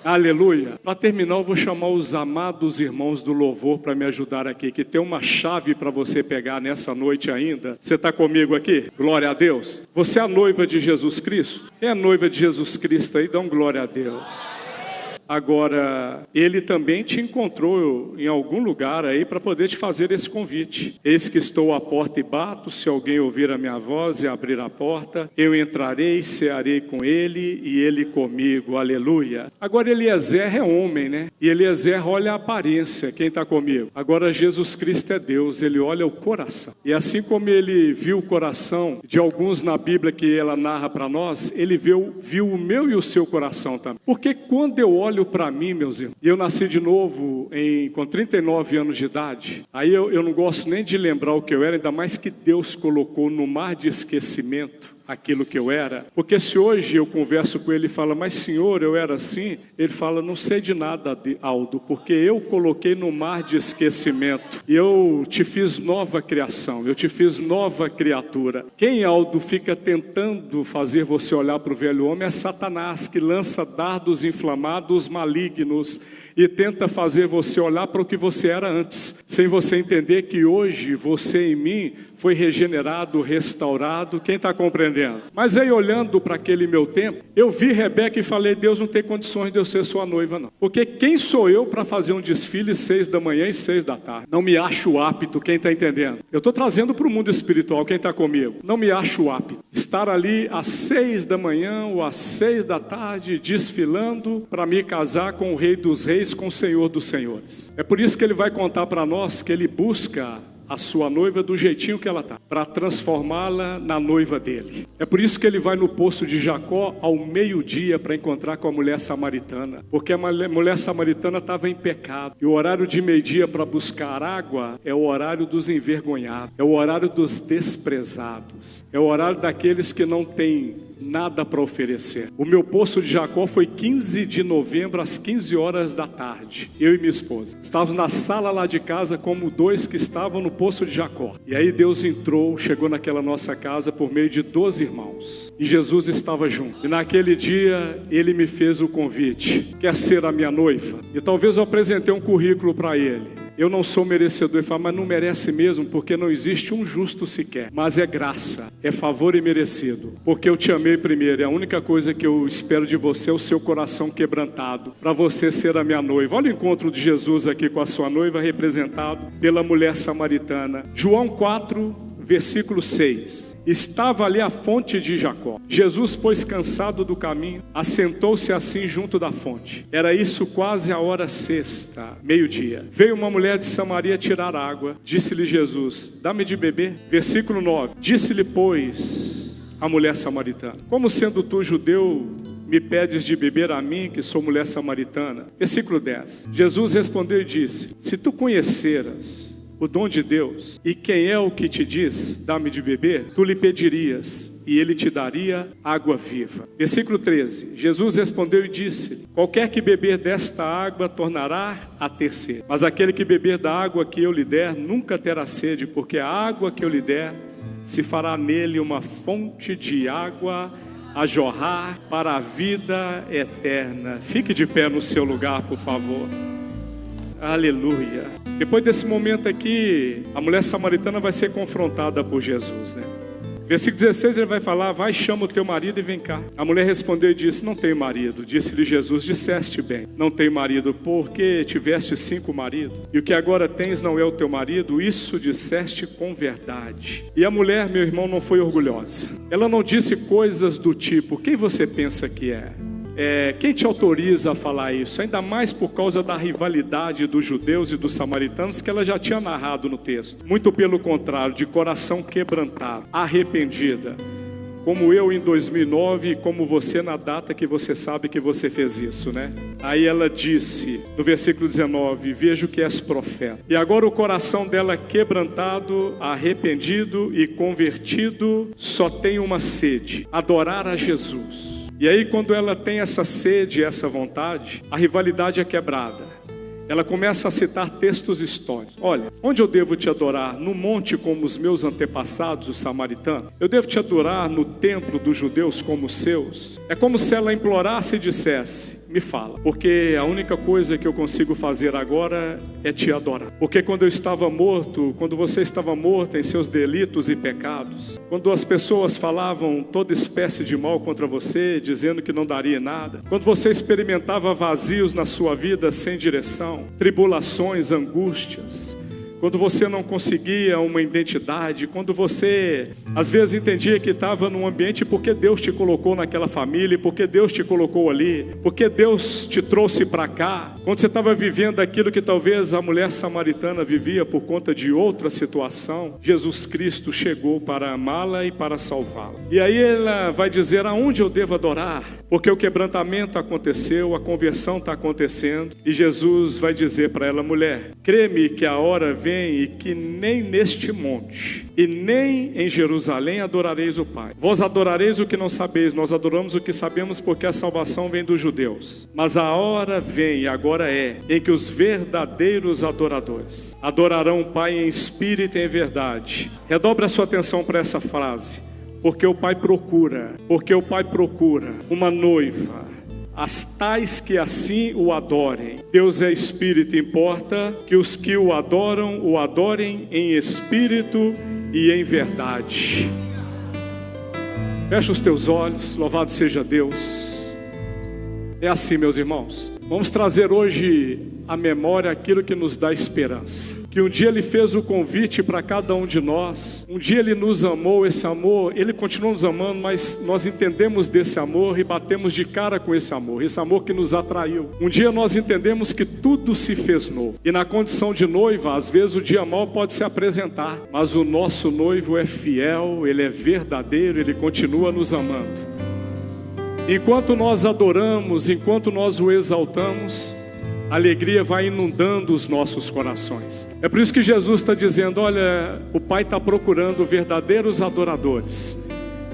Aleluia. Para terminar, eu vou chamar os amados irmãos do louvor para me ajudar aqui, que tem uma chave para você pegar nessa noite ainda. Você está comigo aqui? Glória a Deus. Você é a noiva de Jesus Cristo? Quem é a noiva de Jesus Cristo aí? Dá um glória a Deus. Agora, Ele também te encontrou em algum lugar aí para poder te fazer esse convite. Eis que estou à porta e bato, se alguém ouvir a minha voz e abrir a porta, eu entrarei, cearei com ele e ele comigo, aleluia. Agora Eliezer é homem, né? E Eliezer olha a aparência, quem está comigo? Agora Jesus Cristo é Deus, Ele olha o coração. E assim como Ele viu o coração de alguns na Bíblia que ela narra para nós, Ele viu o meu e o seu coração também. Porque quando eu olho para mim, meus irmãos, e eu nasci de novo com 39 anos de idade, aí eu não gosto nem de lembrar o que eu era, ainda mais que Deus colocou no mar de esquecimento aquilo que eu era. Porque se hoje eu converso com ele e falo, mas Senhor, eu era assim, ele fala, não sei de nada, Aldo, porque eu coloquei no mar de esquecimento, e eu te fiz nova criação, eu te fiz nova criatura. Quem, Aldo, fica tentando fazer você olhar para o velho homem é Satanás, que lança dardos inflamados malignos, e tenta fazer você olhar para o que você era antes, sem você entender que hoje você em mim foi regenerado, restaurado. Quem está compreendendo? Mas aí, olhando para aquele meu tempo, eu vi Rebeca e falei: Deus não tem condições de eu ser sua noiva, não. Porque quem sou eu para fazer um desfile 6 da manhã e 6 da tarde? Não me acho apto. Quem está entendendo? Eu estou trazendo para o mundo espiritual. Quem está comigo? Não me acho apto. Estar ali às 6 da manhã ou às 6 da tarde desfilando para me casar com o Rei dos Reis, com o Senhor dos Senhores. É por isso que ele vai contar para nós que ele busca a sua noiva do jeitinho que ela está, para transformá-la na noiva dele. É por isso que ele vai no poço de Jacó ao meio-dia para encontrar com a mulher samaritana, porque a mulher samaritana estava em pecado, e o horário de meio-dia para buscar água é o horário dos envergonhados, é o horário dos desprezados, é o horário daqueles que não têm nada para oferecer. O meu poço de Jacó foi 15 de novembro às 15 horas da tarde. Eu e minha esposa estávamos na sala lá de casa como dois que estavam no poço de Jacó. E aí Deus entrou, chegou naquela nossa casa por meio de 12 irmãos. E Jesus estava junto. E naquele dia ele me fez o convite: quer ser a minha noiva? E talvez eu apresentei um currículo para ele. Eu não sou merecedor. Ele fala: mas não merece mesmo, porque não existe um justo sequer. Mas é graça, é favor imerecido, porque eu te amei primeiro. É a única coisa que eu espero de você é o seu coração quebrantado, para você ser a minha noiva. Olha o encontro de Jesus aqui com a sua noiva, representado pela mulher samaritana. João 4, versículo 6. Estava ali a fonte de Jacó. Jesus, pois cansado do caminho, assentou-se assim junto da fonte. Era isso quase a hora sexta, meio-dia. Veio uma mulher de Samaria tirar água. Disse-lhe Jesus: dá-me de beber. Versículo 9. Disse-lhe, pois, a mulher samaritana: como sendo tu judeu, me pedes de beber a mim, que sou mulher samaritana? Versículo 10. Jesus respondeu e disse: se tu conheceras o dom de Deus, e quem é o que te diz, dá-me de beber, tu lhe pedirias, e ele te daria água viva. Versículo 13, Jesus respondeu e disse: qualquer que beber desta água tornará a ter sede, mas aquele que beber da água que eu lhe der, nunca terá sede, porque a água que eu lhe der, se fará nele uma fonte de água a jorrar para a vida eterna. Fique de pé no seu lugar, por favor. Aleluia. Depois desse momento aqui, a mulher samaritana vai ser confrontada por Jesus, né? Versículo 16, ele vai falar: vai, chama o teu marido e vem cá. A mulher respondeu e disse: não tenho marido. Disse-lhe Jesus: disseste bem, não tenho marido, porque tiveste 5 maridos, e o que agora tens não é o teu marido. Isso disseste com verdade. E a mulher, meu irmão, não foi orgulhosa. Ela não disse coisas do tipo: quem você pensa que é? Quem te autoriza a falar isso? Ainda mais por causa da rivalidade dos judeus e dos samaritanos, que ela já tinha narrado no texto. Muito pelo contrário, de coração quebrantado, arrependida, como eu em 2009 e como você na data que você sabe que você fez isso, né? Aí ela disse, no versículo 19: vejo que és profeta. E agora o coração dela quebrantado, arrependido e convertido, só tem uma sede: adorar a Jesus. E aí, quando ela tem essa sede, essa vontade, a rivalidade é quebrada. Ela começa a citar textos históricos. Olha, onde eu devo te adorar? No monte, como os meus antepassados, os samaritanos? Eu devo te adorar no templo dos judeus como os seus? É como se ela implorasse e dissesse: me fala, porque a única coisa que eu consigo fazer agora é te adorar. Porque quando eu estava morto, quando você estava morto em seus delitos e pecados, quando as pessoas falavam toda espécie de mal contra você, dizendo que não daria nada, quando você experimentava vazios na sua vida sem direção, tribulações, angústias, quando você não conseguia uma identidade, quando você às vezes entendia que estava num ambiente porque Deus te colocou naquela família, porque Deus te colocou ali, porque Deus te trouxe para cá, quando você estava vivendo aquilo que talvez a mulher samaritana vivia por conta de outra situação, Jesus Cristo chegou para amá-la e para salvá-la. E aí ela vai dizer: aonde eu devo adorar? Porque o quebrantamento aconteceu, a conversão está acontecendo, e Jesus vai dizer para ela: mulher, crê-me que a hora vem e que nem neste monte e nem em Jerusalém adorareis o Pai. Vós adorareis o que não sabeis, nós adoramos o que sabemos, porque a salvação vem dos judeus. Mas a hora vem, e agora é, em que os verdadeiros adoradores adorarão o Pai em espírito e em verdade. Redobre a sua atenção para essa frase: porque o Pai procura uma noiva as tais que assim o adorem. Deus é espírito, importa que os que o adorem em espírito e em verdade. Fecha os teus olhos, louvado seja Deus. É assim, meus irmãos, vamos trazer hoje à memória aquilo que nos dá esperança. Que um dia Ele fez o convite para cada um de nós. Um dia Ele nos amou, esse amor, Ele continua nos amando, mas nós entendemos desse amor e batemos de cara com esse amor que nos atraiu. Um dia nós entendemos que tudo se fez novo. E na condição de noiva, às vezes o dia mau pode se apresentar, mas o nosso noivo é fiel, Ele é verdadeiro, Ele continua nos amando. Enquanto nós adoramos, enquanto nós o exaltamos, a alegria vai inundando os nossos corações. É por isso que Jesus está dizendo, olha, o Pai está procurando verdadeiros adoradores,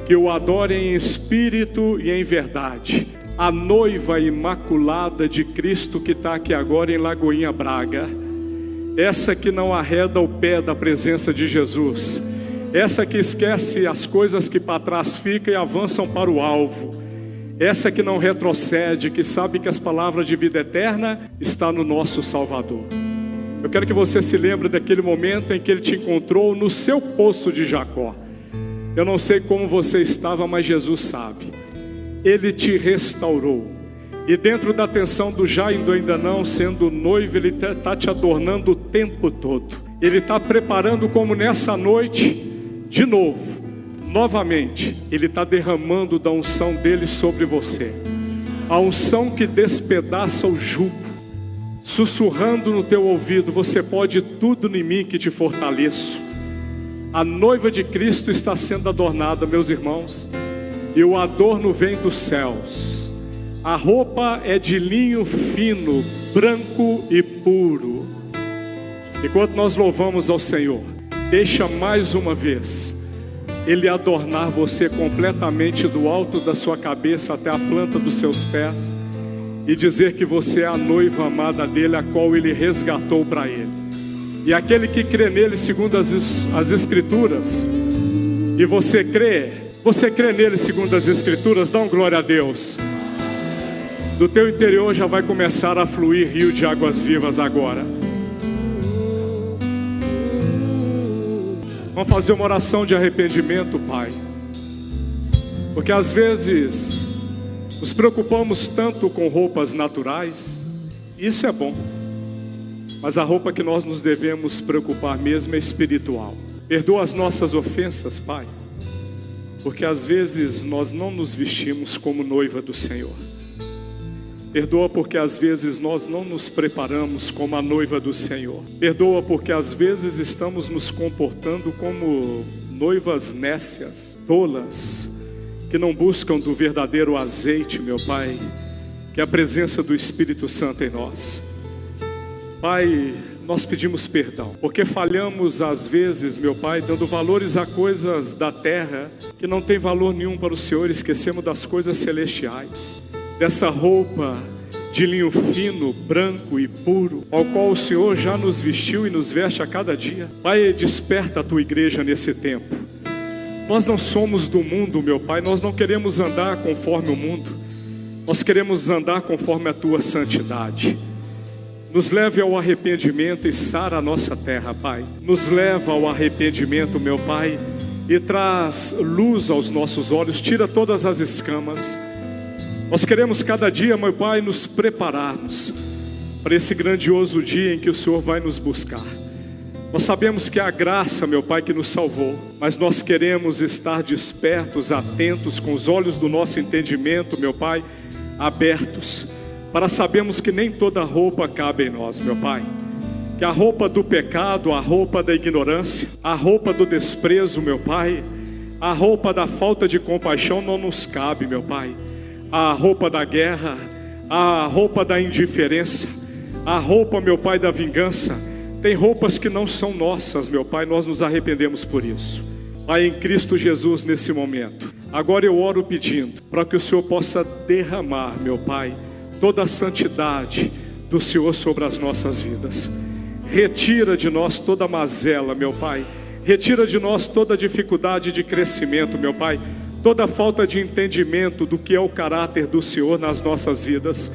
que o adorem em espírito e em verdade. A noiva imaculada de Cristo que está aqui agora em Lagoinha Braga, essa que não arreda o pé da presença de Jesus, essa que esquece as coisas que para trás ficam e avançam para o alvo, essa que não retrocede, que sabe que as palavras de vida eterna estão no nosso Salvador. Eu quero que você se lembre daquele momento em que Ele te encontrou no seu poço de Jacó. Eu não sei como você estava, mas Jesus sabe. Ele te restaurou. E dentro da tensão do já e do ainda não, sendo noivo, Ele está te adornando o tempo todo. Ele está preparando como nessa noite, de novo, novamente, Ele está derramando da unção dEle sobre você. A unção que despedaça o jugo, sussurrando no teu ouvido, você pode tudo em mim que te fortaleço. A noiva de Cristo está sendo adornada, meus irmãos, e o adorno vem dos céus. A roupa é de linho fino, branco e puro. Enquanto nós louvamos ao Senhor, deixa mais uma vez Ele adornar você completamente do alto da sua cabeça até a planta dos seus pés e dizer que você é a noiva amada dEle, a qual Ele resgatou para Ele. E aquele que crê nele segundo as Escrituras, e você crê nele segundo as Escrituras, dá um glória a Deus. Do teu interior já vai começar a fluir rio de águas vivas agora. Vamos fazer uma oração de arrependimento, Pai, porque às vezes nos preocupamos tanto com roupas naturais. Isso é bom, mas a roupa que nós nos devemos preocupar mesmo é espiritual. Perdoa as nossas ofensas, Pai, porque às vezes nós não nos vestimos como noiva do Senhor. Perdoa porque às vezes nós não nos preparamos como a noiva do Senhor. Perdoa porque às vezes estamos nos comportando como noivas nécias, tolas, que não buscam do verdadeiro azeite, meu Pai, que é a presença do Espírito Santo em nós. Pai, nós pedimos perdão, porque falhamos às vezes, meu Pai, dando valores a coisas da terra que não tem valor nenhum para o Senhor. Esquecemos das coisas celestiais, dessa roupa de linho fino, branco e puro, ao qual o Senhor já nos vestiu e nos veste a cada dia. Pai, desperta a tua igreja nesse tempo. Nós não somos do mundo, meu Pai, nós não queremos andar conforme o mundo, nós queremos andar conforme a tua santidade. Nos leve ao arrependimento e sara a nossa terra, Pai. Nos leva ao arrependimento, meu Pai, e traz luz aos nossos olhos, tira todas as escamas. Nós queremos cada dia, meu Pai, nos prepararmos para esse grandioso dia em que o Senhor vai nos buscar. Nós sabemos que é a graça, meu Pai, que nos salvou, mas nós queremos estar despertos, atentos, com os olhos do nosso entendimento, meu Pai, abertos, para sabermos que nem toda roupa cabe em nós, meu Pai. Que a roupa do pecado, a roupa da ignorância, a roupa do desprezo, meu Pai, a roupa da falta de compaixão não nos cabe, meu Pai. A roupa da guerra, a roupa da indiferença, a roupa, meu Pai, da vingança. Tem roupas que não são nossas, meu Pai, nós nos arrependemos por isso. Pai, em Cristo Jesus, nesse momento, agora eu oro pedindo para que o Senhor possa derramar, meu Pai, toda a santidade do Senhor sobre as nossas vidas. Retira de nós toda mazela, meu Pai. Retira de nós toda dificuldade de crescimento, meu Pai. toda falta de entendimento do que é o caráter do Senhor nas nossas vidas.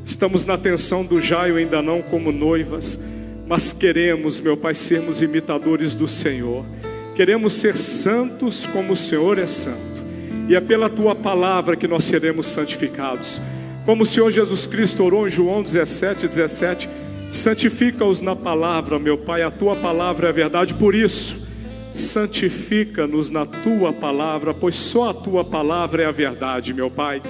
Estamos na tensão do já e ainda não como noivas, mas queremos, meu Pai, sermos imitadores do Senhor. Queremos ser santos como o Senhor é santo. E é pela Tua palavra que nós seremos santificados. Como o Senhor Jesus Cristo orou em João 17:17, santifica-os na palavra, meu Pai, a Tua palavra é a verdade. Por isso, santifica-nos na Tua palavra, pois só a Tua palavra é a verdade, meu Pai.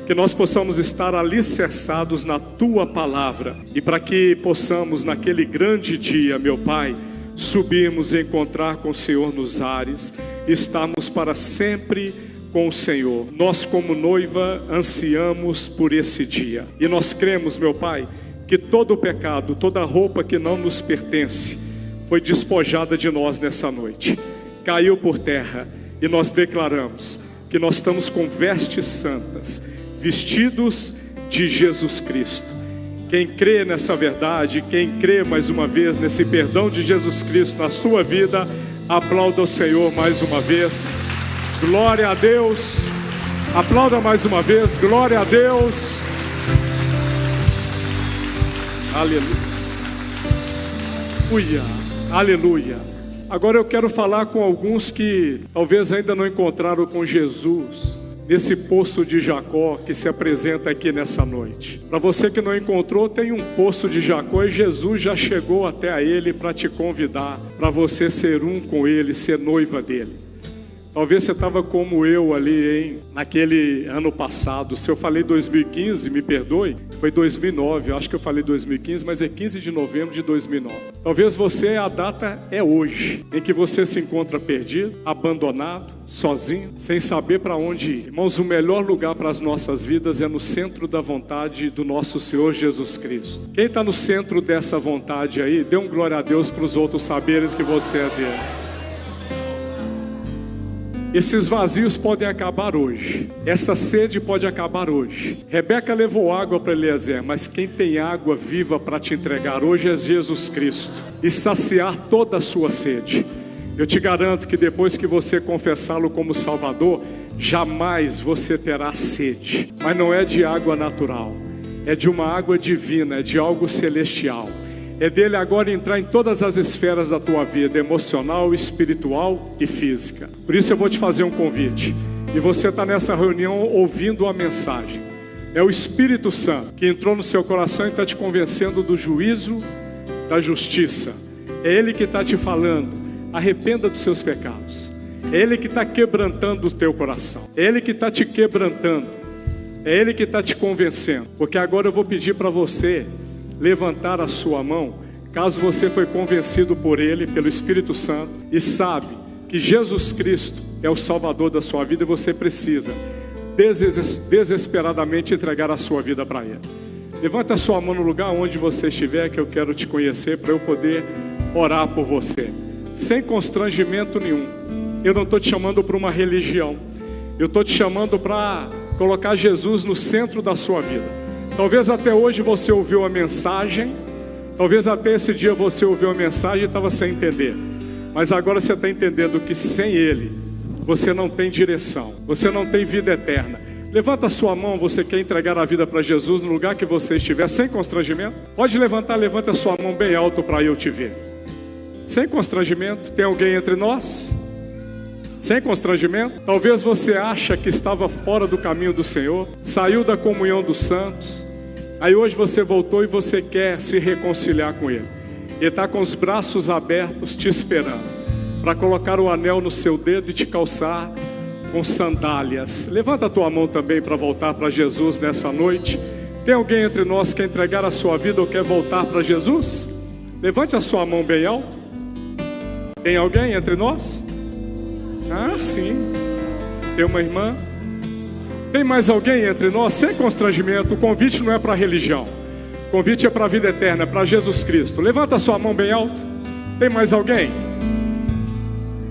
Que nós possamos estar alicerçados na Tua palavra, e para que possamos naquele grande dia, meu Pai, subirmos e encontrar com o Senhor nos ares, estarmos para sempre com o Senhor. Nós como noiva ansiamos por esse dia, e nós cremos, meu Pai, que todo o pecado, toda roupa que não nos pertence foi despojada de nós nessa noite, caiu por terra, e nós declaramos que nós estamos com vestes santas, vestidos de Jesus Cristo. Quem crê nessa verdade, quem crê mais uma vez nesse perdão de Jesus Cristo na sua vida, aplauda o Senhor mais uma vez. Glória a Deus. Aplauda mais uma vez. Glória a Deus. Aleluia. Aleluia. Agora eu quero falar com alguns que talvez ainda não encontraram com Jesus nesse poço de Jacó que se apresenta aqui nessa noite. Para você que não encontrou, tem um poço de Jacó e Jesus já chegou até a ele para te convidar, para você ser um com ele, ser noiva dele. Talvez você estava como eu ali, naquele ano passado. Se eu falei 2015, me perdoe, foi 2009, eu acho que eu falei 2015, mas é 15 de novembro de 2009. Talvez você, a data é hoje, em que você se encontra perdido, abandonado, sozinho, sem saber para onde ir. Irmãos, o melhor lugar para as nossas vidas é no centro da vontade do nosso Senhor Jesus Cristo. Quem está no centro dessa vontade aí, dê um glória a Deus para os outros saberem que você é dele. Esses vazios podem acabar hoje. Essa sede pode acabar hoje. Rebeca levou água para Eliezer, mas quem tem água viva para te entregar hoje é Jesus Cristo, e saciar toda a sua sede. Eu te garanto que depois que você confessá-lo como Salvador, jamais você terá sede. Mas não é de água natural, é de uma água divina, é de algo celestial. É dele agora entrar em todas as esferas da tua vida, emocional, espiritual e física. Por isso eu vou te fazer um convite. E você está nessa reunião ouvindo a mensagem. É o Espírito Santo que entrou no seu coração e está te convencendo do juízo, da justiça. É Ele que está te falando, arrependa dos seus pecados. É Ele que está quebrantando o teu coração. É Ele que está te quebrantando. É Ele que está te convencendo. Porque agora eu vou pedir para você levantar a sua mão, caso você foi convencido por Ele, pelo Espírito Santo, e sabe que Jesus Cristo é o Salvador da sua vida, e você precisa desesperadamente entregar a sua vida para Ele. Levanta a sua mão no lugar onde você estiver, que eu quero te conhecer, para eu poder orar por você, sem constrangimento nenhum. Eu não estou te chamando para uma religião, eu estou te chamando para colocar Jesus no centro da sua vida. Talvez até hoje você ouviu a mensagem, talvez até esse dia você ouviu a mensagem e estava sem entender, mas agora você está entendendo que sem Ele você não tem direção, você não tem vida eterna. Levanta a sua mão, você quer entregar a vida para Jesus no lugar que você estiver, sem constrangimento? Pode levantar, levanta a sua mão bem alto para eu te ver. Sem constrangimento. Tem alguém entre nós? Sem constrangimento? Talvez você acha que estava fora do caminho do Senhor, saiu da comunhão dos santos, aí hoje você voltou e você quer se reconciliar com Ele. Ele está com os braços abertos te esperando para colocar o anel no seu dedo e te calçar com sandálias. Levanta a tua mão também para voltar para Jesus nessa noite. Tem alguém entre nós que quer entregar a sua vida ou quer voltar para Jesus? Levante a sua mão bem alto. Tem alguém entre nós? Ah, sim. Tem uma irmã? Tem mais alguém entre nós? Sem constrangimento. O convite não é para a religião, o convite é para a vida eterna, para Jesus Cristo. Levanta a sua mão bem alto. Tem mais alguém?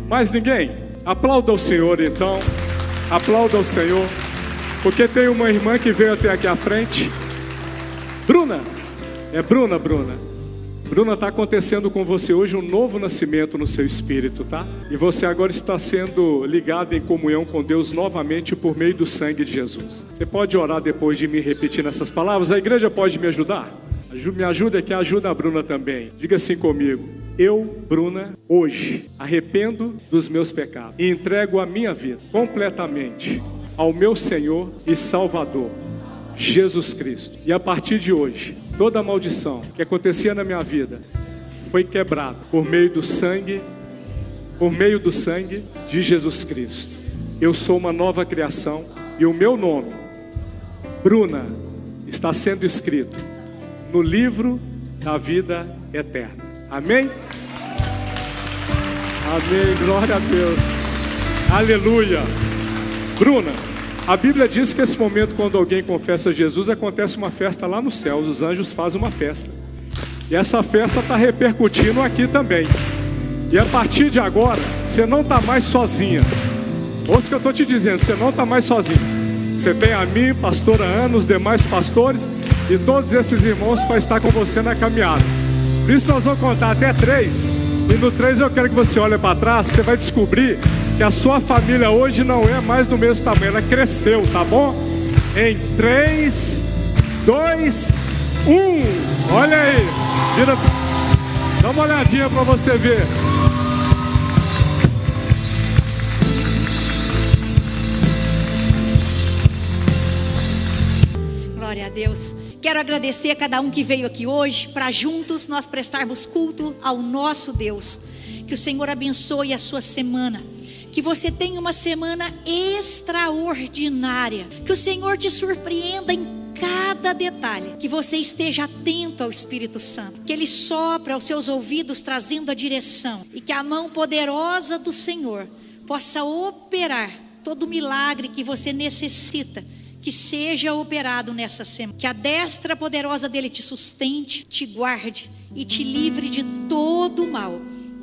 Mais ninguém? Aplauda o Senhor então. Aplauda o Senhor, porque tem uma irmã que veio até aqui à frente. Bruna. É Bruna. Bruna, está acontecendo com você hoje um novo nascimento no seu espírito, tá? E você agora está sendo ligado em comunhão com Deus novamente por meio do sangue de Jesus. Você pode orar depois de me repetir essas palavras? A igreja pode me ajudar? Me ajuda aqui, ajuda a Bruna também. Diga assim comigo: eu, Bruna, hoje arrependo dos meus pecados e entrego a minha vida completamente ao meu Senhor e Salvador, Jesus Cristo. E a partir de hoje, toda maldição que acontecia na minha vida foi quebrada por meio do sangue de Jesus Cristo. Eu sou uma nova criação e o meu nome, Bruna, está sendo escrito no livro da vida eterna. Amém? Amém, glória a Deus, aleluia. Bruna, a Bíblia diz que esse momento, quando alguém confessa Jesus, acontece uma festa lá no céu. Os anjos fazem uma festa. E essa festa está repercutindo aqui também. E a partir de agora, você não está mais sozinha. Ouça o que eu estou te dizendo, você não está mais sozinha. Você tem a mim, pastora Ana, os demais pastores e todos esses irmãos para estar com você na caminhada. Por isso nós vamos contar até 3. E no 3 eu quero que você olhe para trás, que você vai descobrir que a sua família hoje não é mais do mesmo tamanho, ela cresceu, tá bom? Em 3, 2, 1. Olha aí, vira, dá uma olhadinha para você ver. Glória a Deus. Quero agradecer a cada um que veio aqui hoje, para juntos nós prestarmos culto ao nosso Deus. Que o Senhor abençoe a sua semana. Que você tenha uma semana extraordinária. Que o Senhor te surpreenda em cada detalhe. Que você esteja atento ao Espírito Santo. Que Ele sopre aos seus ouvidos trazendo a direção. E que a mão poderosa do Senhor possa operar todo o milagre que você necessita. Que seja operado nessa semana. Que a destra poderosa dele te sustente, te guarde e te livre de todo o mal.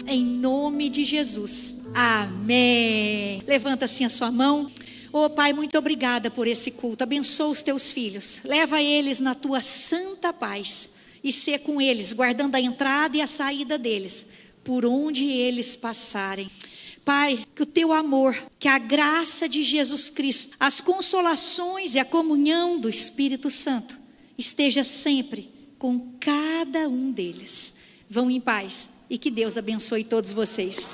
Em nome de Jesus. Amém. Levanta assim a sua mão. Oh Pai, muito obrigada por esse culto. Abençoa os teus filhos. Leva eles na tua santa paz. E sê com eles, guardando a entrada e a saída deles, por onde eles passarem. Pai, que o teu amor, que a graça de Jesus Cristo, as consolações e a comunhão do Espírito Santo esteja sempre com cada um deles. Vão em paz e que Deus abençoe todos vocês.